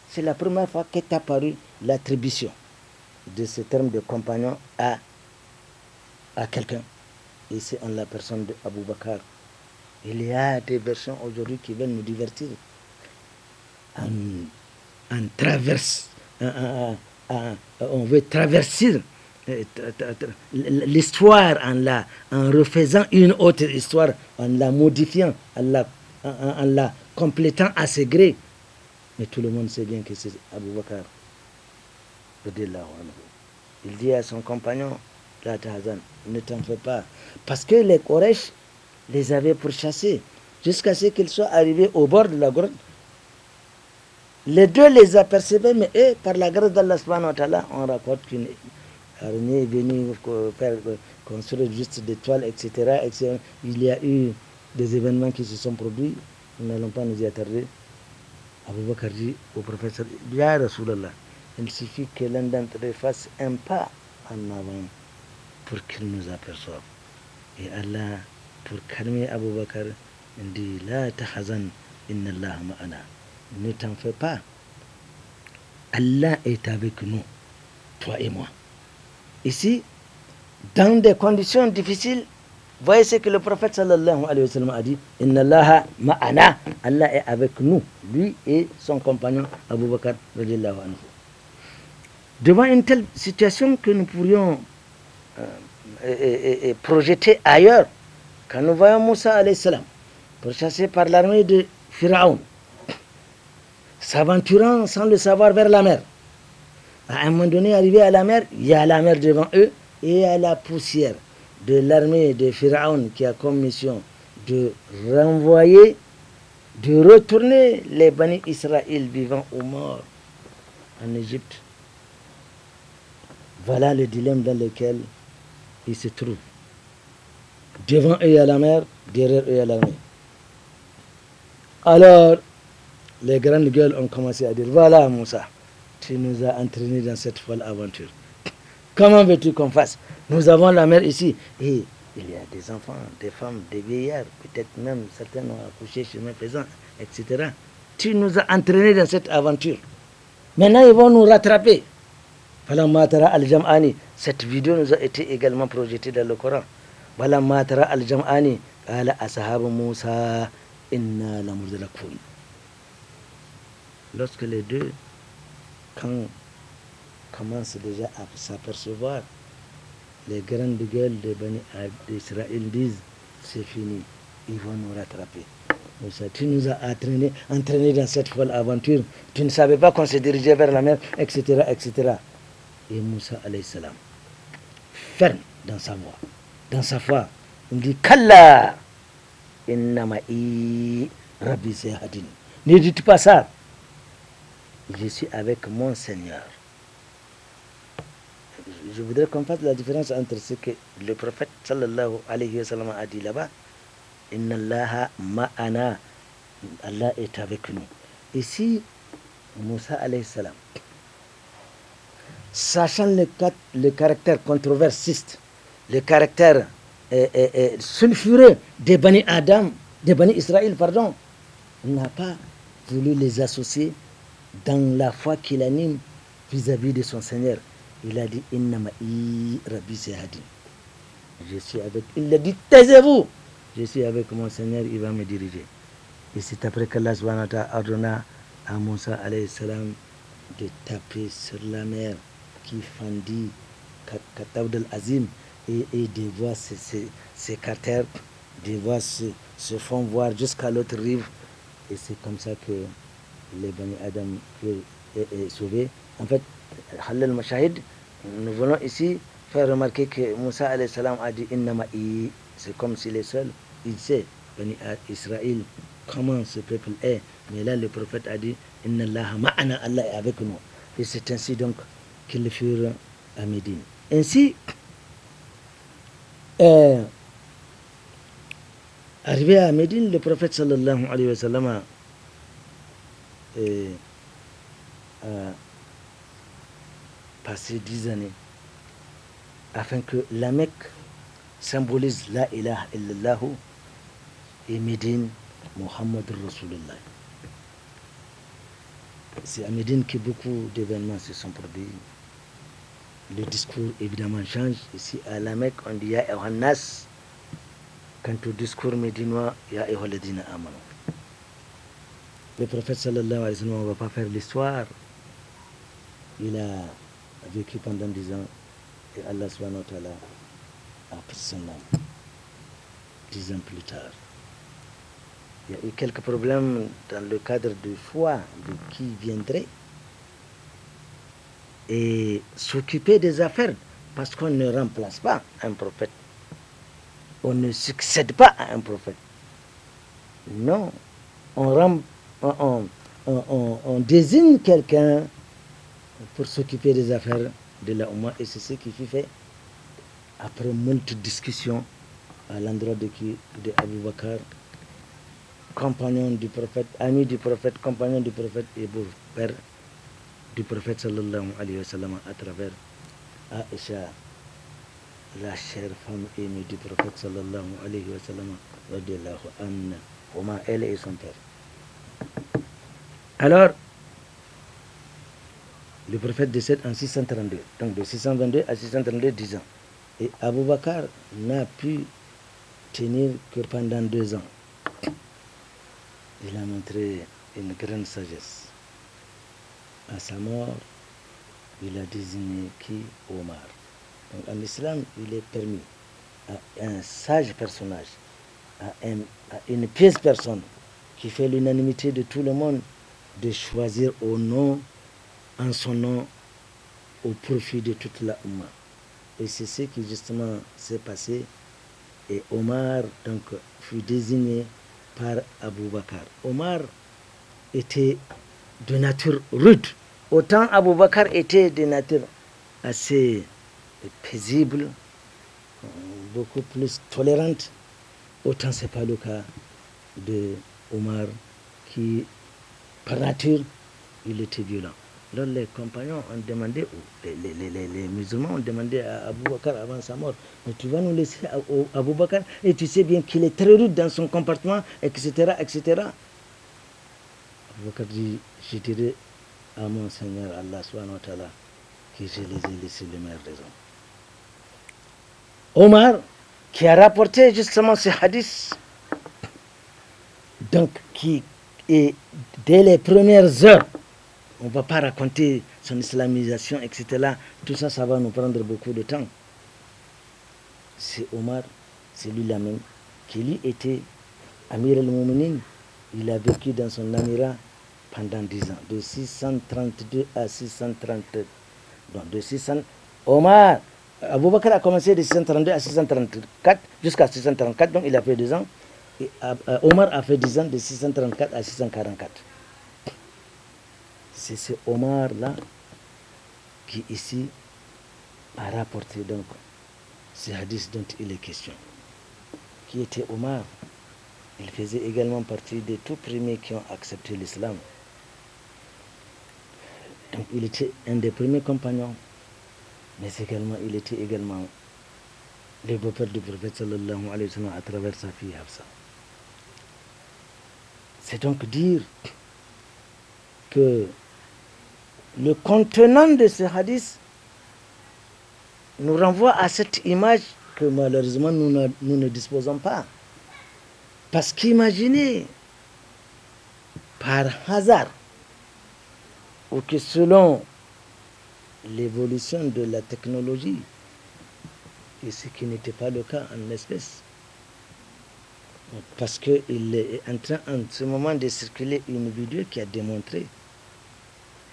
c'est la première fois qu'est apparue l'attribution de ce terme de compagnon à quelqu'un. et c'est en la personne d'Abou Bakr. Il y a des versions aujourd'hui qui veulent nous divertir en traverse, on veut traverser l'histoire en refaisant une autre histoire, en la modifiant, en la complétant à ses grés. Mais tout le monde sait bien que c'est Abou Bakr. Il dit à son compagnon, la Tahazan, ne t'en fais pas. Parce que les Quraysh les avaient pourchassés jusqu'à ce qu'ils soient arrivés au bord de la grotte. Les deux les apercevaient, mais eux, par la grâce d'Allah subhanahu wa ta'ala, on raconte qu'une araignée est venue faire construire juste des toiles, etc., etc. Il y a eu des événements qui se sont produits. Nous n'allons pas nous y attarder. Abu Bakr dit au prophète, Ya Rasulallah, il suffit que l'un d'entre eux fasse un pas en avant pour qu'il nous aperçoive. Et Allah, pour calmer Abu Bakr, il dit, La tahazan, inna Allah ma'ana. Ne t'en fais pas. Allah est avec nous, toi et moi. Ici, dans des conditions difficiles, voyez ce que le prophète sallallahu alayhi wa sallam a dit. Inna Allah ma'ana. Allah est avec nous, lui et son compagnon Abu Bakr radiyallahu anhu. Devant une telle situation que nous pourrions projeter ailleurs, quand nous voyons Moussa alayhi salam pourchassé par l'armée de Pharaon, s'aventurant sans le savoir vers la mer. À un moment donné, arrivé à la mer, il y a la mer devant eux et il y a la poussière de l'armée de Pharaon qui a comme mission de renvoyer, de retourner les Bani Israël vivants ou morts en Égypte. Voilà le dilemme dans lequel ils se trouvent. Devant eux, il y a la mer, derrière eux, il y a l'armée. Alors, les grandes gueules ont commencé à dire, voilà Moussa, tu nous as entraînés dans cette folle aventure. Comment veux-tu qu'on fasse? Nous avons la mer ici. Et il y a des enfants, des femmes, des vieillards, peut-être même certains ont accouché chemin faisant, etc. Tu nous as entraînés dans cette aventure. Maintenant, ils vont nous rattraper. Cette vidéo nous a été également projetée dans le Coran. Lorsque les deux commencent déjà à s'apercevoir, les grandes gueules d'Israël disent, c'est fini, ils vont nous rattraper. Moussa, tu nous as entraînés dans cette folle aventure, tu ne savais pas qu'on se dirigeait vers la mer, etc., etc. Et Moussa alayhi salam, ferme dans sa voix, dans sa foi, il dit, Kalla, innama'i rabbi sayhadin. Ne dites pas ça. Je suis avec mon Seigneur. Je voudrais qu'on fasse la différence entre ce que le prophète sallallahu alayhi wa sallam a dit là-bas. Inna Allaha ma'ana. Allah est avec nous. Ici, Moussa alayhi salam, sachant le caractère controversiste, le caractère sulfureux des Bani Israël, pardon, il n'a pas voulu les associer dans la foi qu'il anime vis-à-vis de son Seigneur. Il a dit, Innama'i Rabbi Sehadi. Je suis avec. Il a dit, taisez-vous. Je suis avec mon Seigneur, il va me diriger. Et c'est après qu'Allah subhanahu wa ta'ala ordonna à Moussa alayhi salam de taper sur la mer qui fendit Kataoud al-Azim et des voies s'écartèrent, des voies se font voir jusqu'à l'autre rive. Et c'est comme ça que les Bani Adam furent sauvés. En fait, Halal Mashahid, nous voulons ici faire remarquer que Moussa alayhi salam a dit Innama'i, c'est comme s'il est seul, il sait, Bani Israël, comment ce peuple est. Mais là, le prophète a dit Inna Allah ma'ana, Allah est avec nous. Et c'est ainsi donc qu'ils furent à Médine. Ainsi, arrivé à Médine, le prophète sallallahu alayhi wa sallam a passé 10 années afin que la Mecque symbolise la ilaha illallah et Médine Muhammad Rasulullah. C'est à Médine que beaucoup d'événements se sont produits. Le discours évidemment change. Ici à la Mecque on dit Ya Yohannas, quant au discours médinois, Ya ayyuhalladhina amanu. Le prophète sallallahu alayhi wa sallam, on ne va pas faire l'histoire. Il a vécu pendant 10 ans et Allah subhanahu wa ta'ala a pris son âme 10 ans plus tard. Il y a eu quelques problèmes dans le cadre du choix de qui viendrait et s'occuper des affaires, parce qu'on ne remplace pas un prophète. On ne succède pas à un prophète. Non, on désigne quelqu'un pour s'occuper des affaires de la Oumma, et c'est ce qui fut fait après moult discussions à l'endroit de qui? De Abu Bakr, compagnon du prophète, ami du prophète, compagnon du prophète et beau-père du prophète sallallahu alayhi wa sallam, à travers Aïcha, la chère femme aimée du prophète sallallahu alayhi wa sallam, radiallahu anha, comment elle et son père. Alors, le prophète décède en 632, donc de 622 à 632, 10 ans. Et Abu Bakr n'a pu tenir que pendant 2 ans. Il a montré une grande sagesse. À sa mort, il a désigné qui? Omar. Donc en islam, il est permis à un sage personnage, à une pièce personne qui fait l'unanimité de tout le monde, de choisir en son nom, au profit de toute la Oumma. Et c'est ce qui justement s'est passé. Et Omar donc fut désigné par Abu Bakr. Omar était de nature rude. Autant Abu Bakr était de nature assez paisible, beaucoup plus tolérante, autant ce n'est pas le cas de Omar qui, par nature, il était violent. Alors les compagnons ont demandé, les musulmans ont demandé à Abu Bakr avant sa mort, mais tu vas nous laisser à Abu Bakr, et tu sais bien qu'il est très rude dans son comportement, etc., etc. Abu Bakr dit, je dirai à mon Seigneur Allah subhanahu wa ta'ala que je les ai laissés les meilleures raisons. Omar, qui a rapporté justement ce hadith, donc qui est dès les premières heures, on ne va pas raconter son islamisation, etc. Tout ça, ça va nous prendre beaucoup de temps. C'est Omar, c'est lui-là même, qui lui était Amir al-Mouminin. Il a vécu dans son amirat pendant 10 ans, de 632 à 630. Donc de 600, Omar, Abu Bakr a commencé de 632 à 634, jusqu'à 634, donc il a fait 2 ans. Et Omar a fait 10 ans de 634 à 644. C'est ce Omar-là qui ici a rapporté donc ce hadith dont il est question. Qui était Omar? Il faisait également partie des tout premiers qui ont accepté l'islam. Donc il était un des premiers compagnons, mais également, il était également le beau-père du prophète sallallahu alayhi wa sallam à travers sa fille Hafsa. C'est donc dire que le contenant de ce hadith nous renvoie à cette image que malheureusement nous ne disposons pas. Parce qu'imaginez, par hasard, ou que selon l'évolution de la technologie, et ce qui n'était pas le cas en espèce, parce qu'il est en train en ce moment de circuler une vidéo qui a démontré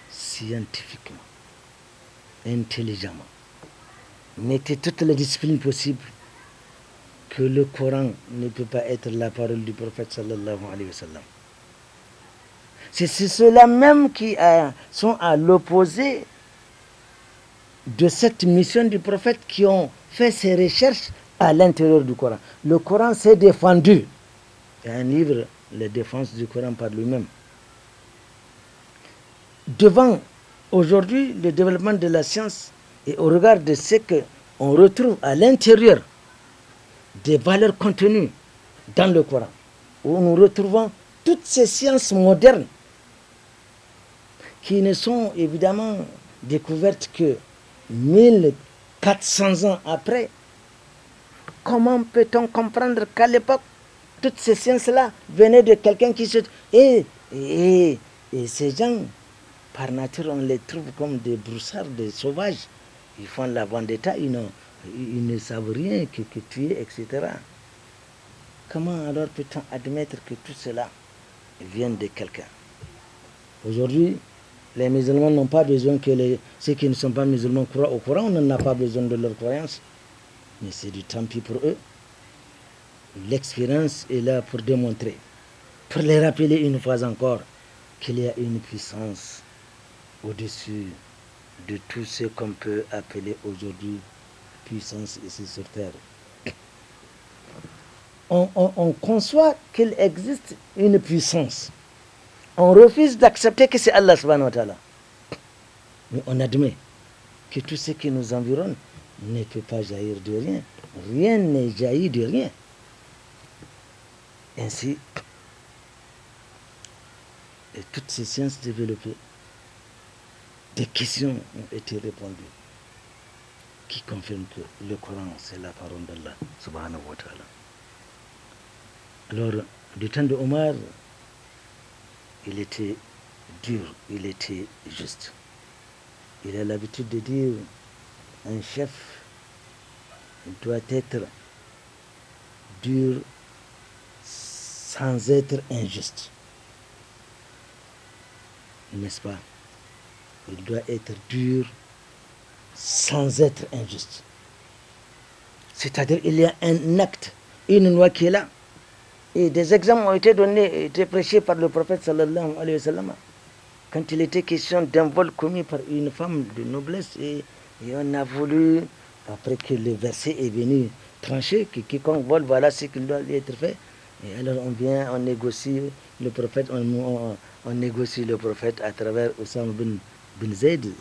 scientifiquement, intelligemment, mettez toutes les disciplines possibles que le Coran ne peut pas être la parole du prophète sallallahu alayhi wa sallam. C'est ceux-là même qui sont à l'opposé de cette mission du prophète qui ont fait ces recherches à l'intérieur du Coran. Le Coran s'est défendu. Il y a un livre, Les défenses du Coran par lui-même. Devant aujourd'hui le développement de la science et au regard de ce qu'on retrouve à l'intérieur des valeurs contenues dans le Coran, où nous retrouvons toutes ces sciences modernes qui ne sont évidemment découvertes que 1400 ans après, comment peut-on comprendre qu'à l'époque, toutes ces sciences-là venaient de quelqu'un qui se... Et ces gens, par nature, on les trouve comme des broussards, des sauvages. Ils font la vendetta, ils ne savent rien que tuer, etc. Comment alors peut-on admettre que tout cela vienne de quelqu'un? Aujourd'hui, les musulmans n'ont pas besoin que ceux qui ne sont pas musulmans croient au Coran, on n'en a pas besoin de leur croyance. Mais c'est du tant pis pour eux. L'expérience est là pour démontrer, pour les rappeler une fois encore qu'il y a une puissance au-dessus de tout ce qu'on peut appeler aujourd'hui puissance ici sur terre. On conçoit qu'il existe une puissance. On refuse d'accepter que c'est Allah subhanahu wa ta'ala. Mais on admet que tout ce qui nous environne ne peut pas jaillir de rien. Rien n'est jailli de rien. Ainsi, et toutes ces sciences développées, des questions ont été répondues qui confirment que le Coran, c'est la parole d'Allah subhanahu wa ta'ala. Alors, du temps de Omar, il était dur, il était juste. Il a l'habitude de dire, un chef doit être dur sans être injuste. N'est-ce pas? Il doit être dur sans être injuste. C'est-à-dire il y a un acte, une loi qui est là. Et des exemples ont été donnés, été prêchés par le prophète sallallahu alayhi wa sallam. Quand il était question d'un vol commis par une femme de noblesse, et on a voulu, après que le verset est venu trancher, que quiconque vole, voilà ce qu'il doit lui être fait. Et alors on vient, on négocie le prophète, on négocie le prophète à travers Oussama bin Zayd,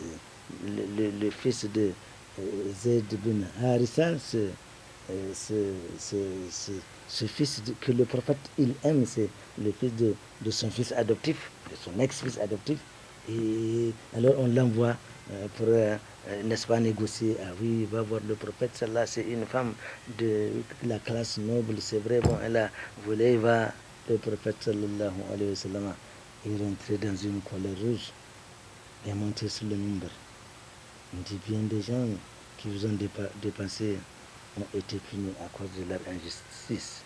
le fils de Zayd bin Harissa, ce fils que le prophète il aime, c'est le fils de son fils adoptif, de son ex-fils adoptif. Et alors on l'envoie pour, n'est-ce pas, négocier. Ah oui, va voir le prophète, celle-là c'est une femme de la classe noble, c'est vrai, bon, elle a volé, va. Le prophète sallallahu alayhi wa sallam est rentré dans une colère rouge et est monté sur le mimbar. On dit bien des gens qui vous ont dépensé ont été punis à cause de leur injustice.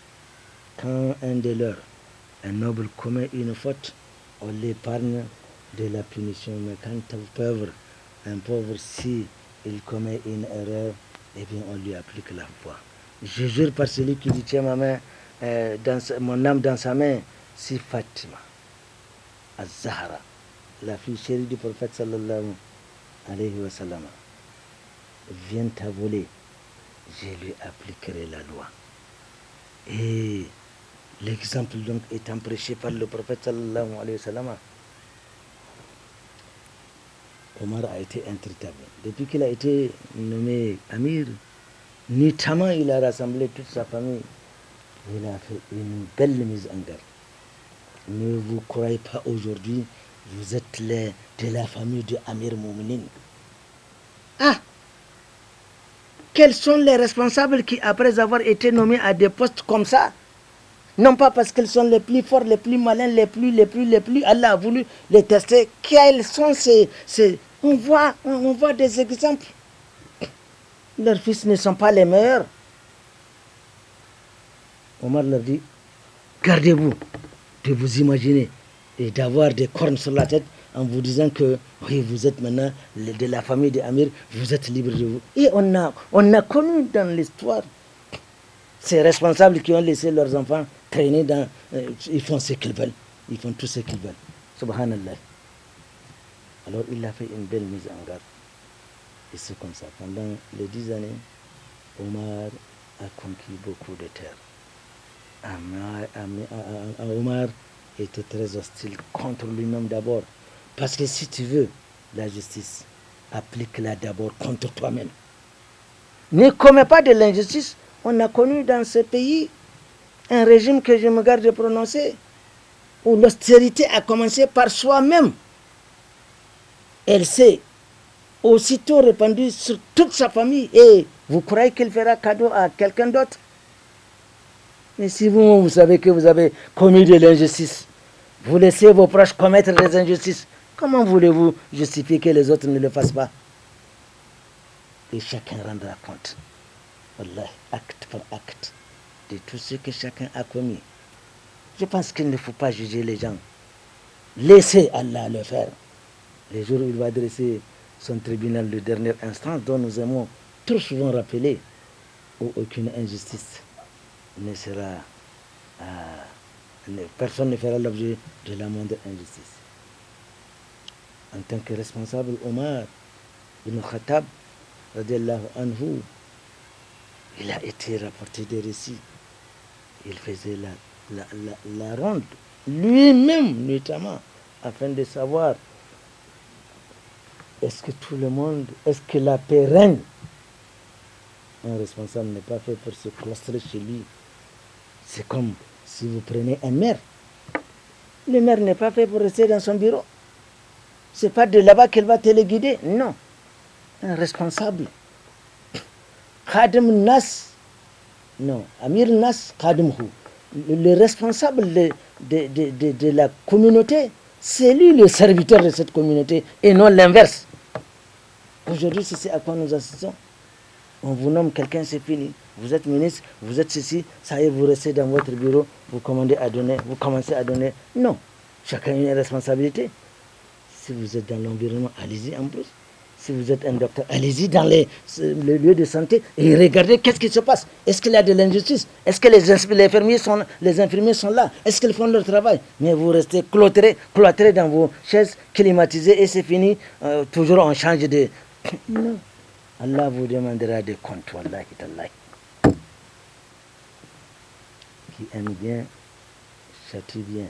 Quand un de leurs, un noble, commet une faute, on l'épargne de la punition. Mais quand un pauvre, si il commet une erreur, eh bien on lui applique la foi. Je jure par celui qui dit tiens ma main, mon âme dans sa main, si Fatima, Az-Zahra, la fille chérie du prophète sallallahu alayhi wa sallam, vient à voler, je lui appliquerai la loi. Et l'exemple donc étant prêché par le prophète sallallahu alayhi wa sallam, Omar a été intraitable. Depuis qu'il a été nommé Amir, notamment il a rassemblé toute sa famille. Il a fait une belle mise en garde. Ne vous croyez pas aujourd'hui, vous êtes de la famille de Amir Mouminin. Ah! Quels sont les responsables qui, après avoir été nommés à des postes comme ça, non pas parce qu'ils sont les plus forts, les plus malins, les plus, Allah a voulu les tester. Quels sont on voit des exemples. Leurs fils ne sont pas les meilleurs. Omar leur dit, gardez-vous de vous imaginer et d'avoir des cornes sur la tête en vous disant que oui, vous êtes maintenant de la famille d'Amir, vous êtes libre de vous. Et on a connu dans l'histoire ces responsables qui ont laissé leurs enfants traîner dans... ils font ce qu'ils veulent. Ils font tout ce qu'ils veulent. Subhanallah. Alors il a fait une belle mise en garde. Et c'est comme ça. Pendant les 10 années, Omar a conquis beaucoup de terres. Omar était très hostile contre lui-même d'abord. Parce que si tu veux la justice, applique-la d'abord contre toi-même. Ne commets pas de l'injustice. On a connu dans ce pays un régime que je me garde de prononcer, où l'austérité a commencé par soi-même. Elle s'est aussitôt répandue sur toute sa famille. Et vous croyez qu'il fera cadeau à quelqu'un d'autre? Mais si vous savez que vous avez commis de l'injustice, vous laissez vos proches commettre des injustices, comment voulez-vous justifier que les autres ne le fassent pas? Et chacun rendra compte, Wallah, acte par acte, de tout ce que chacun a commis. Je pense qu'il ne faut pas juger les gens. Laissez Allah le faire. Les jours où il va dresser son tribunal de dernière instance, dont nous aimons trop souvent rappeler, où aucune injustice ne sera... personne ne fera l'objet de la moindre injustice. En tant que responsable, Omar ibn Khattab, radiallahu anhu, il a été rapporté des récits. Il faisait la ronde, lui-même notamment, afin de savoir est-ce que tout le monde, est-ce que la paix règne? Un responsable n'est pas fait pour se claustrer chez lui. C'est comme si vous prenez un maire. Le maire n'est pas fait pour rester dans son bureau. C'est pas de là-bas qu'il va téléguider. Non. Un responsable. Khadim Nas. Non. Amir Nas Khadimhu. Le responsable de la communauté, c'est lui le serviteur de cette communauté et non l'inverse. Aujourd'hui, c'est à quoi nous assistons. On vous nomme quelqu'un, c'est fini. Vous êtes ministre, vous êtes ceci, ça y est, vous restez dans votre bureau, vous commandez à donner, vous commencez à donner. Non. Chacun a une responsabilité. Si vous êtes dans l'environnement, allez-y en plus. Si vous êtes un docteur, allez-y dans les lieux de santé et regardez qu'est-ce qui se passe. Est-ce qu'il y a de l'injustice? Est-ce que les infirmiers sont là? Est-ce qu'ils font leur travail? Mais vous restez cloîtrés dans vos chaises climatisées et c'est fini. Toujours on change de... Non. Allah vous demandera des comptes. Wallahi tallahi. Qui aime bien, châtie bien.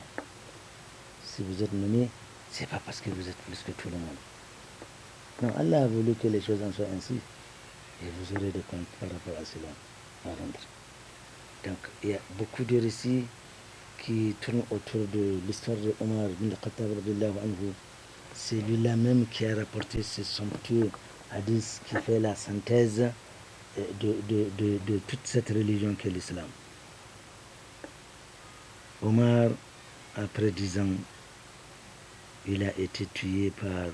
Si vous êtes nommé, c'est pas parce que vous êtes plus que tout le monde. Non, Allah a voulu que les choses en soient ainsi. Et vous aurez des comptes par rapport à cela à rendre. Donc, il y a beaucoup de récits qui tournent autour de l'histoire de Omar bin Khattab radiyallahu anhu. C'est lui-là même qui a rapporté ce somptueux hadith qui fait la synthèse de toute cette religion qu'est l'islam. Omar, après 10 ans, il a été tué par...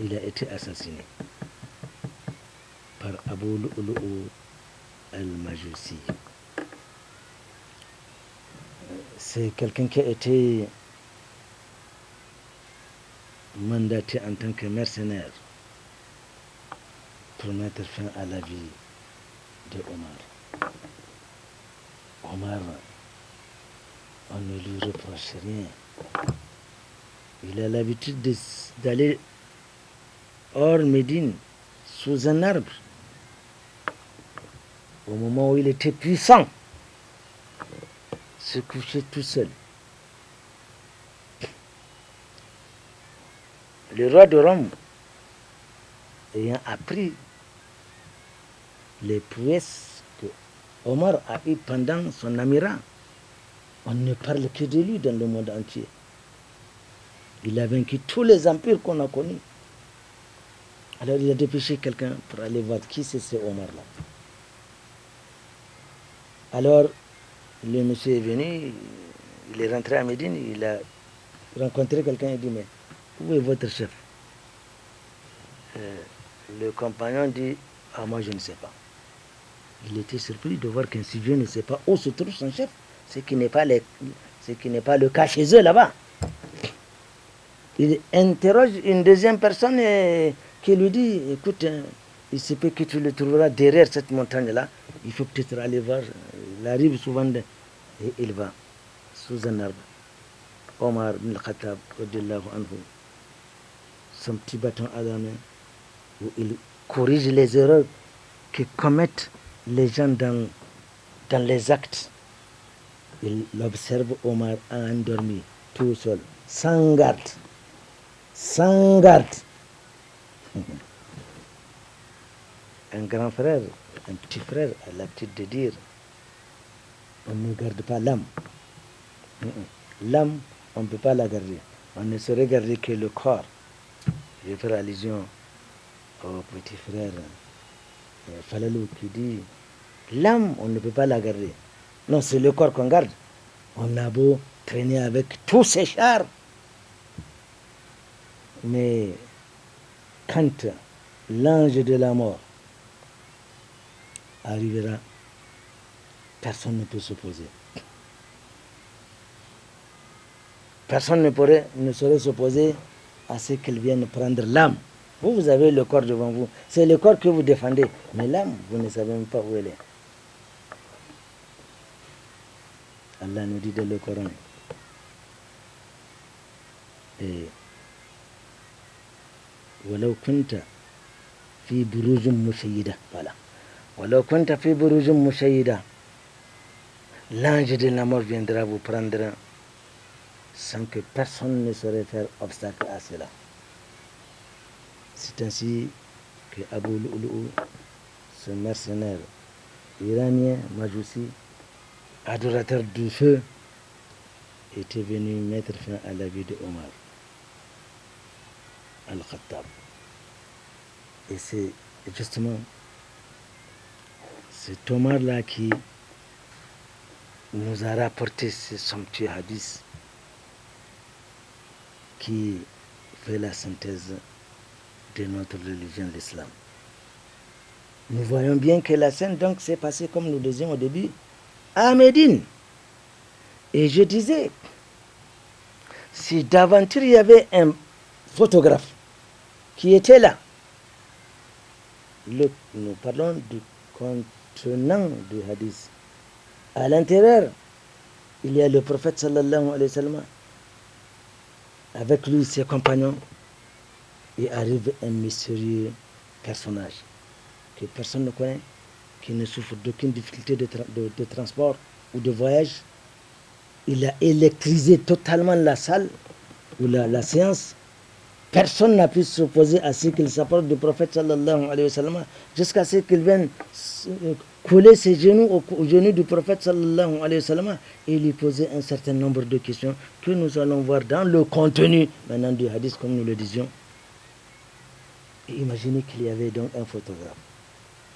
Il a été assassiné par Abu Lu'lu'u al-Majusi. C'est quelqu'un qui a été mandaté en tant que mercenaire pour mettre fin à la vie de Omar. Omar, on ne lui reproche rien. Il a l'habitude d'aller hors Médine, sous un arbre, au moment où il était puissant, se coucher tout seul. Le roi de Rome, ayant appris les prouesses que Omar a eues pendant son amirat, on ne parle que de lui dans le monde entier. Il a vaincu tous les empires qu'on a connus. Alors il a dépêché quelqu'un pour aller voir qui c'est ce Omar-là. Alors le monsieur est venu, il est rentré à Médine, il a rencontré quelqu'un et dit mais où est votre chef? Le compagnon dit ah moi je ne sais pas. Il était surpris de voir qu'un civil ne sait pas où se trouve son chef, ce qui n'est pas le cas chez eux là-bas. Il interroge une deuxième personne qui lui dit écoute, il se peut que tu le trouveras derrière cette montagne-là, il faut peut-être aller voir, il arrive souvent et il va sous un arbre. Omar bin Khattab, son petit bâton à la main, où il corrige les erreurs que commettent les gens dans les actes. Il observe Omar endormi, tout seul, sans garde. Sans garde. Un grand frère, un petit frère a l'habitude de dire on ne garde pas l'âme. L'âme, on ne peut pas la garder. On ne saurait garder que le corps. Je fais allusion au petit frère Falalou qui dit L'âme, on ne peut pas la garder. Non, c'est le corps qu'on garde. On a beau traîner avec tous ces chars. Mais quand l'ange de la mort arrivera, personne ne peut s'opposer. Personne ne saurait s'opposer à ce qu'elle vienne prendre l'âme. Vous avez le corps devant vous. C'est le corps que vous défendez. Mais l'âme, vous ne savez même pas où elle est. Allah nous dit dans le Coran. Et ولو كنت في بروج مشيدة voilà ولو كنت في بروج مشيدة l'ange de la mort viendra vous prendre sans que personne ne saurait faire obstacle à cela. C'est ainsi que Abu Lu'lu'u, ce mercenaire iranien, Majousi, adorateur du feu, était venu mettre fin à la vie de Omar al-Khattab. Et c'est justement cet Omar-là qui nous a rapporté ce somptueux hadith qui fait la synthèse de notre religion, l'islam. Nous voyons bien que la scène donc s'est passée, comme nous disions au début, à Médine. Et je disais, si d'aventure il y avait un photographe qui était là, nous parlons du contenant du hadith. À l'intérieur, il y a le prophète sallallahu alayhi wa sallam, avec lui ses compagnons, et arrive un mystérieux personnage que personne ne connaît, qui ne souffre d'aucune difficulté de transport ou de voyage. Il a électrisé totalement la salle ou la séance. Personne n'a pu s'opposer à ce qu'il s'approche du prophète sallallahu alayhi wa sallam, jusqu'à ce qu'il vienne coller ses genoux aux genoux du prophète sallallahu alayhi wa sallam et lui poser un certain nombre de questions que nous allons voir dans le contenu maintenant du hadith, comme nous le disions. Et imaginez qu'il y avait donc un photographe.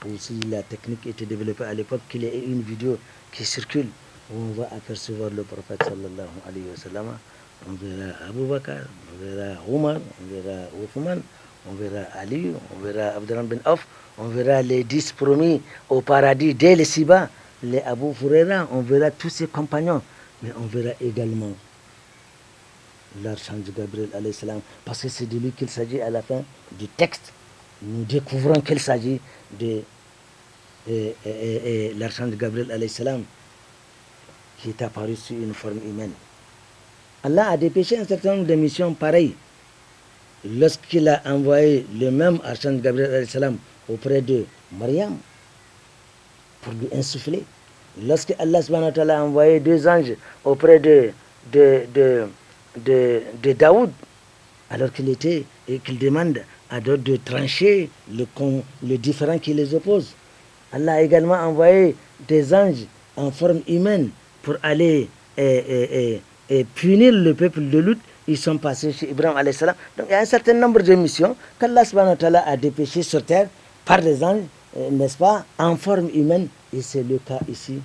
Ou si la technique était développée à l'époque, qu'il y ait une vidéo qui circule où on va apercevoir le prophète sallallahu alayhi wa sallam. On verra Abu Bakr, on verra Omar, on verra Othman, on verra Ali, on verra Abdurrahman bin Auf, on verra les 10 promis au paradis dès le Siba, les Abu Huraira, on verra tous ses compagnons, mais on verra également l'archange Gabriel alayhi salam, parce que c'est de lui qu'il s'agit à la fin du texte. Nous découvrons qu'il s'agit de l'archange Gabriel alayhi salam qui est apparu sous une forme humaine. Allah a dépêché un certain nombre de missions pareilles. Lorsqu'il a envoyé le même archange Gabriel alayhi salam auprès de Mariam pour lui insuffler. Lorsque Allah subhanahu wa ta'ala a envoyé 2 anges auprès de Daoud, alors qu'il était et qu'il demande à d'autres de trancher le différend qui les oppose. Allah a également envoyé des anges en forme humaine pour aller et punir le peuple de Lut. Ils sont passés chez Ibrahim alayhi salam. Donc il y a un certain nombre de missions qu'Allah subhanahu wa ta'ala a dépêchées sur terre par des anges, n'est-ce pas, en forme humaine. Et c'est le cas ici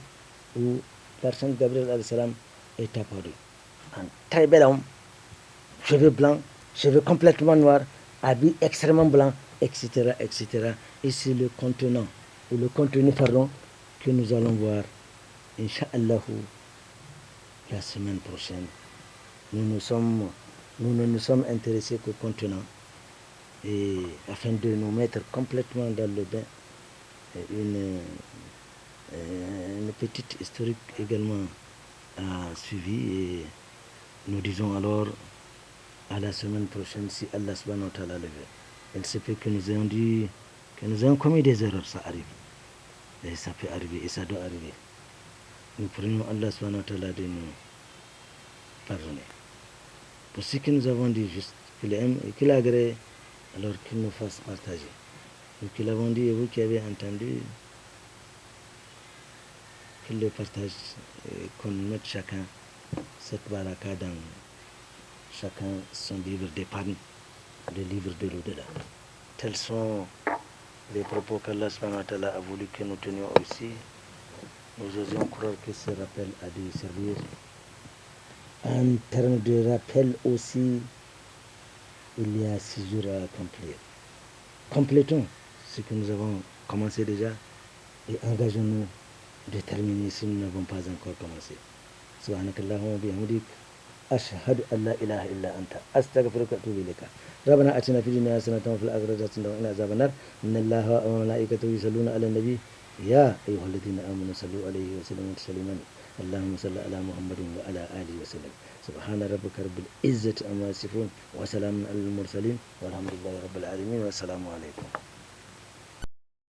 où l'archange Gabriel alayhi salam est apparu. Un très bel homme, cheveux blancs, cheveux complètement noirs, habits extrêmement blancs, etc., etc. Et c'est le contenant, ou le contenu, pardon, que nous allons voir, Inch'Allah, la semaine prochaine. Nous ne nous sommes intéressés qu'au contenant, et afin de nous mettre complètement dans le bain, une petite historique également a suivi, et nous disons alors à la semaine prochaine si Allah subhanahu wa ta'ala le veut. Il se peut que nous ayons commis des erreurs, ça arrive. Et ça peut arriver, et ça doit arriver. Nous prions Allah subhanahu wa ta'ala de nous pardonner. Pour ce que nous avons dit juste, qu'il aime et qu'il agrée, alors qu'il nous fasse partager. Nous qui l'avons dit et vous qui avez entendu, qu'il le partage et qu'on mette chacun cette baraka dans chacun son livre d'épargne, le livre de l'au-delà. Tels sont les propos qu'Allah subhanahu wa ta'ala a voulu que nous tenions aussi. nous osions croire que ce rappel a dû servir. En termes de rappel aussi, il y a 6 jours à accomplir. Complétons ce que nous avons commencé déjà et engageons-nous de terminer si nous n'avons pas encore commencé. Subhanakallahumma wa bihamdik. أشهد أن لا إله إلا أنت أستغفرك وأتوب إليك. ربنا آتنا في الدنيا حسنة وفي الآخرة حسنة وقنا عذاب النار. إن الله وملائكته يصلون على النبي يا أيها الذين آمنوا صلوا عليه وسلموا تسليما. اللهم صل على محمد وعلى آله وسلم. سبحان ربك رب العزة عما يصفون وسلام على المرسلين والحمد لله رب العالمين والسلام عليكم.